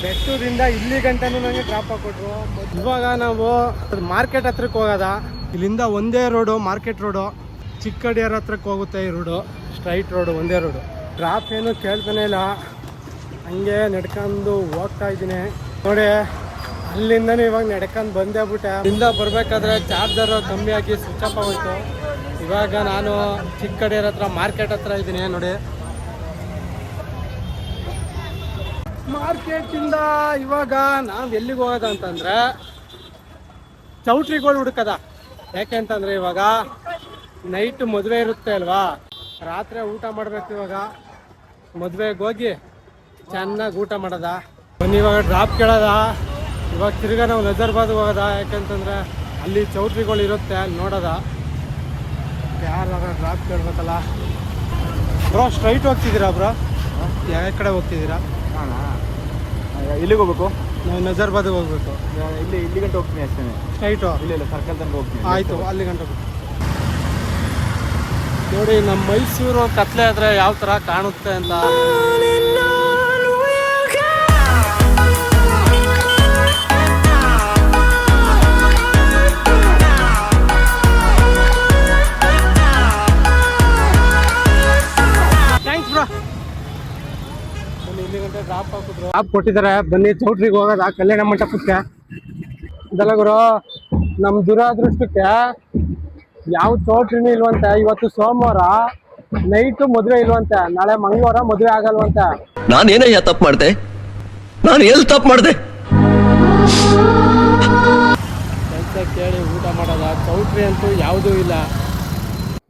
[SPEAKER 2] ಬೆಟ್ಟದಿಂದ ಇಲ್ಲಿ ಗಂಟನೂ ನನಗೆ ಡ್ರಾಪ್ ಹಾಕೊಟ್ರು. ಇವಾಗ ನಾವು ಮಾರ್ಕೆಟ್ ಹತ್ರಕ್ಕೆ ಹೋಗೋದ. ಇಲ್ಲಿಂದ ಒಂದೇ ರೋಡು, ಮಾರ್ಕೆಟ್ ರೋಡು. ಚಿಕ್ಕಡಿಯರ ಹತ್ರಕ್ಕೆ ಹೋಗುತ್ತೆ ಈ ರೋಡು, ಸ್ಟ್ರೈಟ್ ರೋಡು, ಒಂದೇ ರೋಡು. ಡ್ರಾಪ್ ಏನು ಕೇಳ್ತಾನೆ ಇಲ್ಲ, ಹಂಗೆ ನಡ್ಕೊಂಡು ಹೋಗ್ತಾ ಇದ್ದೀನಿ ನೋಡಿ. ಅಲ್ಲಿಂದನೇ ಇವಾಗ ನಡ್ಕೊಂಡು ಬಂದೇ ಬಿಟ್ಟೆ. ಇಲ್ಲಿಂದ ಬರಬೇಕಾದ್ರೆ ಚಾರ್ಜರ್ ಕಮ್ಮಿ ಆಗಿ ಸ್ವಿಚ್ ಆಫ್ ಆಗೋಯ್ತು. ಇವಾಗ ನಾನು ಚಿಕ್ಕಡಿಯರ ಹತ್ರ ಮಾರ್ಕೆಟ್ ಹತ್ರ ಇದ್ದೀನಿ ನೋಡಿ. ಮಾರ್ಕೆಟಿಂದ ಇವಾಗ ನಾವು ಎಲ್ಲಿಗೆ ಹೋಗೋದ ಅಂತಂದರೆ ಚೌಟ್ರಿಗಳು ಹುಡುಕದ. ಯಾಕೆ ಅಂತಂದರೆ ಇವಾಗ ನೈಟ್ ಮದುವೆ ಇರುತ್ತೆ ಅಲ್ವಾ, ರಾತ್ರಿ ಊಟ ಮಾಡಬೇಕು. ಇವಾಗ ಮದುವೆಗೆ ಹೋಗಿ ಚೆನ್ನಾಗಿ ಊಟ ಮಾಡೋದ. ಬನ್ನಿ ಇವಾಗ ಡ್ರಾಪ್ ಕೇಳೋದ. ಇವಾಗ ತಿರ್ಗಾ ನಾವು ನಜರ್ಬಾದ್ಗೆ ಹೋಗೋದ. ಯಾಕಂತಂದರೆ ಅಲ್ಲಿ ಚೌಟ್ರಿಗಳು ಇರುತ್ತೆ, ಅಲ್ಲಿ ನೋಡೋದ. ಯಾರು ಡ್ರಾಪ್ ಕೇಳಬೇಕಲ್ಲ ಬ್ರೋ. ಸ್ಟ್ರೈಟ್ ಹೋಗ್ತಿದ್ದೀರಾ ಬ್ರೋ? ಯಾವ ಕಡೆ ಹೋಗ್ತಿದ್ದೀರಾ?
[SPEAKER 4] ಇಲ್ಲಿಗೆ ಹೋಗ್ಬೇಕು
[SPEAKER 2] ನಾವು ನಜರ್ಬಾದ್ಗೆ ಹೋಗ್ಬೇಕು.
[SPEAKER 4] ಇಲ್ಲಿ ಗಂಟೆ ಹೋಗ್ತೀನಿ ಅಷ್ಟೇ.
[SPEAKER 2] ಸ್ಟ್ರೈಟು
[SPEAKER 4] ಇಲ್ಲ ಸರ್ಕಲ್ ತನಕ ಹೋಗ್ತೀನಿ.
[SPEAKER 2] ಆಯಿತು, ಅಲ್ಲಿ ಗಂಟೆ ನೋಡಿ. ನಮ್ಮ ಮೈಸೂರು ಕತ್ಲೆ ಆದರೆ ಯಾವ ಥರ ಕಾಣುತ್ತೆ ಅಂತ. Thanks bro. ಬನ್ನಿ ಇಲ್ಲಿ ಗಂಟೆ ಡ್ರಾಪ್ ಹಾಕಿದ್ರು. ಡ್ರಾಪ್ ಕೊಟ್ಟಿದ್ದಾರೆ. ಬನ್ನಿ ಚೌಟ್ರಿಗೆ ಹೋಗೋದ, ಕಲ್ಯಾಣ ಮಂಟಪಕ್ಕೆ. ಇದೆಲ್ಲ ಗುರು ನಮ್ಮ ದುರಾದೃಷ್ಟಕ್ಕೆ ಯಾವ ಚೌಟ್ರಿನೂ ಇಲ್ವಂತೆ. ಇವತ್ತು ಸೋಮವಾರ ನೈಟು ಮದುವೆ ಇಲ್ವಂತೆ, ನಾಳೆ ಮಂಗಳವಾರ ಮದುವೆ ಆಗಲ್ವಂತೆ.
[SPEAKER 9] ನಾನೇನಯ್ಯ ತಪ್ಪು ಮಾಡ್ದೆ? ನಾನು ಎಲ್ಲಿ ತಪ್ಪು ಮಾಡ್ದೆ?
[SPEAKER 2] ಕೆಲಸ ಕೇಳಿ ಊಟ ಮಾಡೋದ. ಚೌಟ್ರಿ ಅಂತೂ ಯಾವುದೂ ಇಲ್ಲ.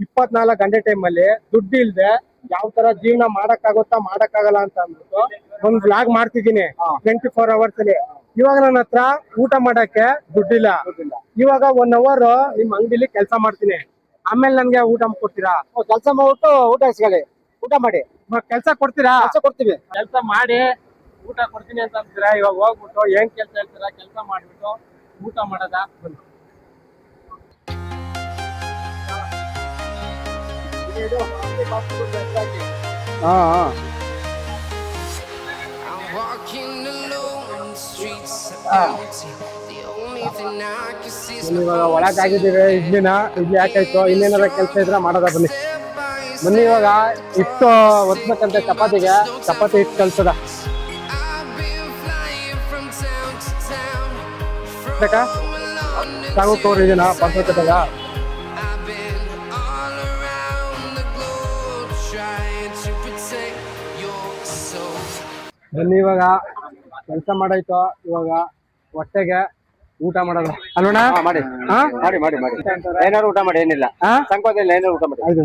[SPEAKER 2] 24 ಗಂಟೆ ಟೈಮಲ್ಲಿ ದುಡ್ಡು ಇಲ್ಲದೆ ಯಾವ ತರ ಜೀವನ ಮಾಡಕ್ಕಾಗಲ್ಲ ಅಂತ ಅಂದ್ಬಿಟ್ಟು ಒಂದು ವ್ಲಾಗ್ ಮಾಡ್ತಿದ್ದೀನಿ 24 hours ಅಲ್ಲಿ. ಇವಾಗ ನನ್ನ ಹತ್ರ ಊಟ ಮಾಡಕ್ಕೆ ದುಡ್ಡಿಲ್ಲ. ಇವಾಗ 1 hour ನಿಮ್ ಅಂಗಡಿಲಿ ಕೆಲಸ ಮಾಡ್ತೀನಿ. ಆಮೇಲೆ ನನ್ಗೆ ಊಟ ಕೊಡ್ತೀರಾ? ಕೆಲಸ ಮಾಡ್ಬಿಟ್ಟು ಊಟ ಇಸ್ಕೊಳ್ಳಿ, ಊಟ ಮಾಡಿ. ಕೆಲಸ ಕೊಡ್ತೀರಾ? ಕೊಡ್ತೀವಿ. ಕೆಲಸ ಮಾಡಿ ಊಟ ಕೊಡ್ತೀನಿ ಅಂತ ಅಂತೀರಾ. ಇವಾಗ ಹೋಗ್ಬಿಟ್ಟು ಏನ್ ಕೆಲಸ ಹೇಳ್ತೀರಾ? ಕೆಲಸ ಮಾಡ್ಬಿಟ್ಟು ಊಟ ಮಾಡೋದ. ಬನ್ನಿ. ಇವಾಗ ಒಳಗಾಗಿದ್ದೀವಿ. ಇಡ್ಲಿ ಯಾಕಾಯ್ತು, ಇನ್ನೇನಾರ ಕೆಲಸ ಇದ್ರೆ ಮಾಡೋದ. ಬನ್ನಿ ಇವಾಗ ಹಿಟ್ಟು ಒತ್ಬೇಕಂತೆ ಚಪಾತಿಗೆ. ಚಪಾತಿ ಹಿಟ್ಟು ಕಲ್ಸದ ಬೇಕಾ? ಸಾಗು ತೋರಿದೀನ ಪಂಚಾಯತ್ಗ. ಬನ್ನಿ ಇವಾಗ ಕೆಲಸ ಮಾಡಾಯ್ತು. ಇವಾಗ ಹೊಟ್ಟೆಗೆ ಊಟ ಮಾಡೋದು ಅಲ್ವಣ? ಮಾಡಿ ಏನಾರು ಊಟ ಮಾಡಿ. ಏನಿಲ್ಲ ಸಂಕೋದಿಲ್ಲ, ಏನಾರು ಊಟ ಮಾಡಿ.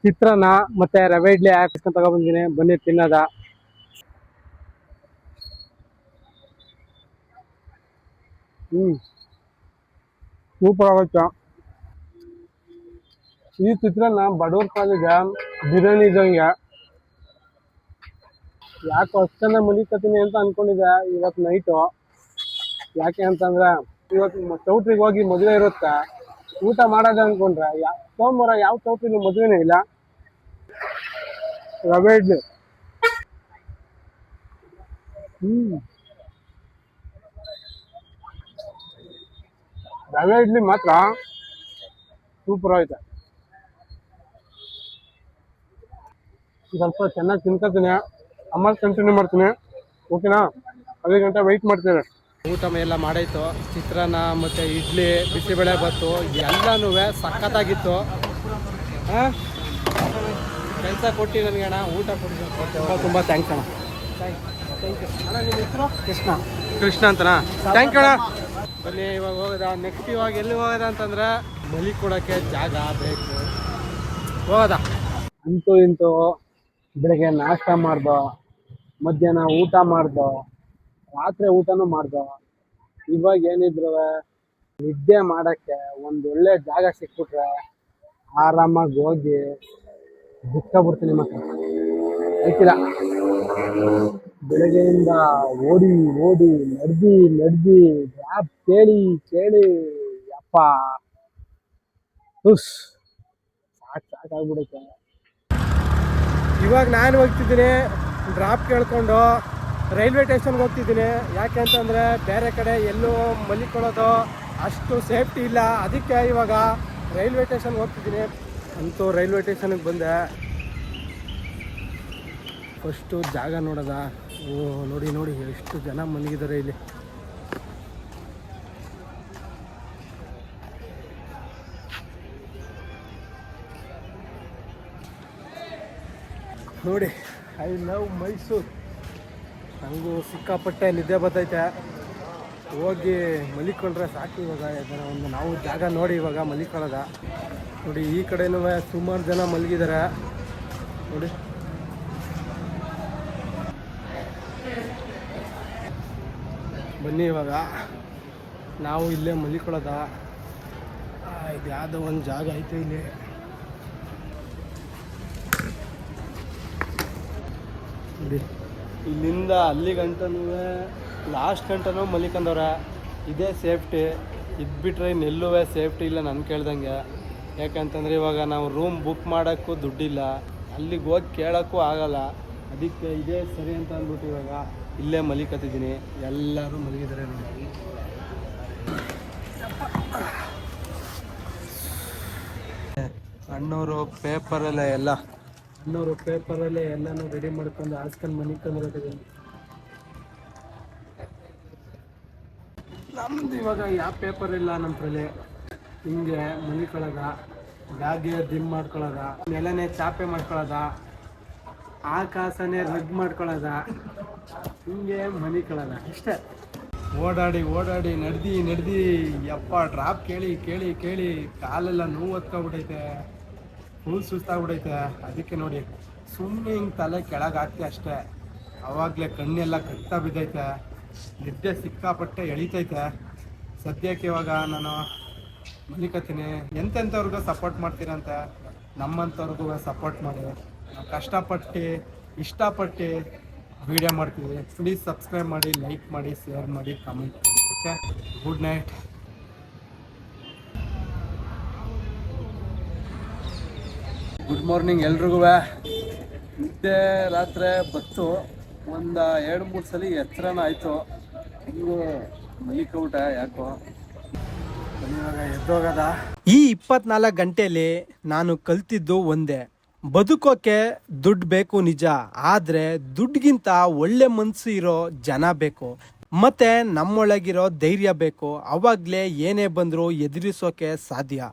[SPEAKER 2] ಚಿತ್ರಾನ್ನ ಮತ್ತೆ ರವೆ ಇಡ್ಲಿ ಹಾಕಿಸ್ಕೊಂಡ್ ತಗೊಬಂದಿನಿ. ಬನ್ನಿ ತಿನ್ನೋದ. ಸೂಪರ್ ಆಗುತ್ತೆ ಈ ಚಿತ್ರಾನ್ನ. ಬಡವ್ರ ಕಾಲಿಗೆ ಬಿರಿಯಾನಿ ಇದ್ದಂಗೆ. ಯಾಕೆ ಅಷ್ಟನ್ನ ಮಲಿಕತೀನಿ ಅಂತ ಅನ್ಕೊಂಡಿದ್ದೆ ಇವತ್ತು ನೈಟು. ಯಾಕೆ ಅಂತಂದ್ರೆ ಇವತ್ತು ಚೌಟ್ರಿಗೆ ಹೋಗಿ ಮದುವೆ ಇರುತ್ತೆ, ಊಟ ಮಾಡೋದು ಅನ್ಕೊಂಡ್ರೆ ಸೋಮವಾರ ಯಾವ ಚೌಟ್ರಿಲಿ ಮದುವೆನೇ ಇಲ್ಲ. ರವೆ ಇಡ್ಲಿ ರವೆ ಇಡ್ಲಿ ಮಾತ್ರ ಸೂಪರ್ ಆಯ್ತು. ಸ್ವಲ್ಪ ಚೆನ್ನಾಗಿ ತಿನ್ಕೋತೀನಿ, ಆಮೇಲೆ ಕಂಟಿನ್ಯೂ ಮಾಡ್ತೀನಿ. ಓಕೆನಾ? 5 ಗಂಟೆ ವೆಯ್ಟ್ ಮಾಡ್ತೀನಿ. ಊಟ ಎಲ್ಲ ಮಾಡಾಯ್ತು. ಚಿತ್ರಾನ್ನ ಮತ್ತು ಇಡ್ಲಿ, ಬಿಸಿಬೇಳೆ ಬಾತು ಎಲ್ಲನೂ ಸಖತ್ತಾಗಿತ್ತು. ಕೆಲಸ ಕೊಟ್ಟು ನನಗೆ ಅಣ್ಣ ಊಟ ಕೊಟ್ಟು ತುಂಬ ಥ್ಯಾಂಕ್ಸ್ ಅಣ್ಣ. ಥ್ಯಾಂಕ್ ಯು ಅಣ್ಣ. ನಿಮ್ಮ ಹೆಸರು? ಕೃಷ್ಣ ಅಂತನಾ? ಥ್ಯಾಂಕ್ ಯು ಅಣ್ಣ. ಬನ್ನಿ ಇವಾಗ ಹೋಗೋದ. ನೆಕ್ಸ್ಟ್ ಇವಾಗ ಎಲ್ಲಿ ಹೋಗೋದ ಅಂತಂದ್ರೆ ಮಲಿ ಕೊಡೋಕ್ಕೆ ಜಾಗ ಬೇಕು. ಹೋಗೋದ. ಅಂತೂ ಇಂತೂ ಬೆಳಗ್ಗೆ ನಾಷ್ಟ ಮಾಡ್ದೋ, ಮಧ್ಯಾಹ್ನ ಊಟ ಮಾಡ್ದೋ, ರಾತ್ರಿ ಊಟನೂ ಮಾಡ್ದೋ. ಇವಾಗ ಏನಿದ್ರು ನಿದ್ದೆ ಮಾಡಕ್ಕೆ ಒಂದ್ ಒಳ್ಳೆ ಜಾಗ ಸಿಕ್ಬಿಟ್ರೆ ಆರಾಮಾಗಿ ಹೋಗಿ ಬಿಟ್ಕೊಬಿಡ್ತೀನಿ ಮತ್ತೆ. ಆಯ್ತಿಲ್ಲ, ಬೆಳಗ್ಗೆಯಿಂದ ಓಡಿ ಓಡಿ ನಡೆದಿ ರ್ಯಾಪ್ ಕೇಳಿ ಕೇಳಿ ಯಪ್ಪ ಹುಸ್ ಸಾಕಾಗ್ಬಿಡೈತೆ. ಇವಾಗ ನಾನು ಹೋಗ್ತಿದ್ದೀನಿ ಡ್ರಾಪ್ ಕೇಳ್ಕೊಂಡು ರೈಲ್ವೆ ಸ್ಟೇಷನ್ಗೆ ಹೋಗ್ತಿದ್ದೀನಿ. ಯಾಕೆ ಅಂತಂದರೆ ಬೇರೆ ಕಡೆ ಎಲ್ಲೂ ಮಲಿಕೊಳ್ಳೋದು ಅಷ್ಟು ಸೇಫ್ಟಿ ಇಲ್ಲ, ಅದಕ್ಕೆ ಇವಾಗ ರೈಲ್ವೆ ಸ್ಟೇಷನ್ಗೆ ಹೋಗ್ತಿದ್ದೀನಿ. ಅಂತೂ ರೈಲ್ವೆ ಸ್ಟೇಷನ್ಗೆ ಬಂದೆ. ಫಸ್ಟು ಜಾಗ ನೋಡೋದ. ಓ ನೋಡಿ ನೋಡಿ ಎಷ್ಟು ಜನ ಮಲಗಿದ್ದಾರೆ ಇಲ್ಲಿ. ನೋಡಿ, ಐ ಲವ್ ಮೈಸೂರು. ನನಗೂ ಸಿಕ್ಕಾಪಟ್ಟೆ ನಿದ್ದೆ ಬರ್ತೈತೆ. ಹೋಗಿ ಮಲಿಕೊಂಡ್ರೆ ಸಾಕು. ಇವಾಗ ಇದರ ಒಂದು ನಾವು ಜಾಗ ನೋಡಿ ಇವಾಗ ಮಲಿಕೊಳ್ಳೋದ. ನೋಡಿ ಈ ಕಡೆನೂ ಸುಮಾರು ಜನ ಮಲಗಿದ್ದಾರೆ ನೋಡಿ. ಬನ್ನಿ ಇವಾಗ ನಾವು ಇಲ್ಲೇ ಮಲಿಕೊಳ್ಳೋದ. ಇದು ಯಾವುದೋ ಒಂದು ಜಾಗ ಐತೆ ಇಲ್ಲಿ. ನೋಡಿ ಇಲ್ಲಿಂದ ಅಲ್ಲಿ ಗಂಟನೂ ಲಾಸ್ಟ್ ಗಂಟನೂ ಮಲಿಕೊಂಡವ್ರೆ. ಇದೇ ಸೇಫ್ಟಿ. ಇದು ಬಿಟ್ಟರೆ ಇನ್ನೆಲ್ಲೂ ಸೇಫ್ಟಿ ಇಲ್ಲ ನನ್ನ ಕೇಳ್ದಂಗೆ. ಯಾಕಂತಂದರೆ ಇವಾಗ ನಾವು ರೂಮ್ ಬುಕ್ ಮಾಡೋಕ್ಕೂ ದುಡ್ಡಿಲ್ಲ, ಅಲ್ಲಿಗೆ ಹೋಗಿ ಕೇಳೋಕ್ಕೂ ಆಗಲ್ಲ. ಅದಕ್ಕೆ ಇದೇ ಸರಿ ಅಂತ ಅಂದ್ಬಿಟ್ಟು ಇವಾಗ ಇಲ್ಲೇ ಮಲಿಕತ್ತಿದ್ದೀನಿ. ಎಲ್ಲರೂ ಮಲಗಿದ್ದಾರೆ ನೋಡಿ. ಅಣ್ಣವರು ಪೇಪರಲ್ಲೇ ಎಲ್ಲನೂ ರೆಡಿ ಮಾಡ್ಕೊಂಡು ಹಾಸ್ಕೊಂಡು ಮನಿಕೊಂಡ್ಬಿಟ್ಟಿದ್ದೀನಿ. ನಮ್ದು ಇವಾಗ ಯಾವ ಪೇಪರ್ ಇಲ್ಲ ನಮ್ಮದ್ರಲ್ಲಿ. ಹಿಂಗೆ ಮನಿಕೊಳ್ಳೋದ, ಬ್ಯಾಗ್ಗೆ ದಿಮ್ ಮಾಡ್ಕೊಳ್ಳೋದ, ನೆಲನೇ ಚಾಪೆ ಮಾಡ್ಕೊಳ್ಳೋದ, ಆಕಾಶನೇ ರಗ್ ಮಾಡ್ಕೊಳ್ಳೋದ, ಹಿಂಗೆ ಮನಿಕೊಳ್ಳೋದ ಅಷ್ಟೇ. ಓಡಾಡಿ ನಡೆದಿ ಯಪ್ಪ ಡ್ರಾಪ್ ಕೇಳಿ ಕೇಳಿ ಕೇಳಿ ಕಾಲೆಲ್ಲ ನೋವು ಹೊತ್ಕೊಬಿಟ್ಟೈತೆ, ಫುಲ್ ಸುಸ್ತಾಗ್ಬಿಟ್ಟೈತೆ. ಅದಕ್ಕೆ ನೋಡಿ ಸುಮ್ಮನೆ ಹಿಂಗೆ ತಲೆ ಕೆಳಗೆ ಹಾಕ್ತೆ ಅಷ್ಟೇ. ಆವಾಗಲೇ ಕಣ್ಣೆಲ್ಲ ಕಟ್ತಾ ಬಿದ್ದೈತೆ, ನಿದ್ದೆ ಸಿಕ್ಕಾಪಟ್ಟೆ ಎಳಿತೈತೆ. ಸದ್ಯಕ್ಕೆ ಇವಾಗ ನಾನು ಮಲಿಕತ್ತೀನಿ. ಎಂತೆಂಥವ್ರಿಗೂ ಸಪೋರ್ಟ್ ಮಾಡ್ತೀರಂತೆ, ನಮ್ಮಂಥವ್ರಿಗೂ ಸಪೋರ್ಟ್ ಮಾಡಿ. ನಾವು ಕಷ್ಟಪಟ್ಟು ಇಷ್ಟಪಟ್ಟು ವಿಡಿಯೋ ಮಾಡ್ತೀವಿ. ಪ್ಲೀಸ್ ಸಬ್ಸ್ಕ್ರೈಬ್ ಮಾಡಿ, ಲೈಕ್ ಮಾಡಿ, ಶೇರ್ ಮಾಡಿ, ಕಮೆಂಟ್ ಮಾಡಿ. Okay, good night. Good morning ಎಲ್ರಿಗೂ. ನಿದ್ದೆ ರಾತ್ರಿ ಬತ್ತು ಒಂದು 2-3 ಸಲ ಎಚ್ಚರನ ಆಯಿತು. ಹಿಂಗೂ ಮಲಿಕೌಟ ಯಾಕೋ ಇವಾಗ ಎದ್ದೋಗದ.
[SPEAKER 1] ಈ 24 ಗಂಟೆಯಲ್ಲಿ ನಾನು ಕಲ್ತಿದ್ದು ಒಂದೇ, ಬದುಕೋಕೆ ದುಡ್ಡು ಬೇಕು ನಿಜ, ಆದ್ರೆ ದುಡ್ಡಿಗಿಂತ ಒಳ್ಳೆ ಮನ್ಸು ಇರೋ ಜನ ಬೇಕು, ಮತ್ತೆ ನಮ್ಮೊಳಗಿರೋ ಧೈರ್ಯ ಬೇಕು. ಅವಾಗ್ಲೇ ಏನೇ ಬಂದರೂ ಎದುರಿಸೋಕೆ ಸಾಧ್ಯ.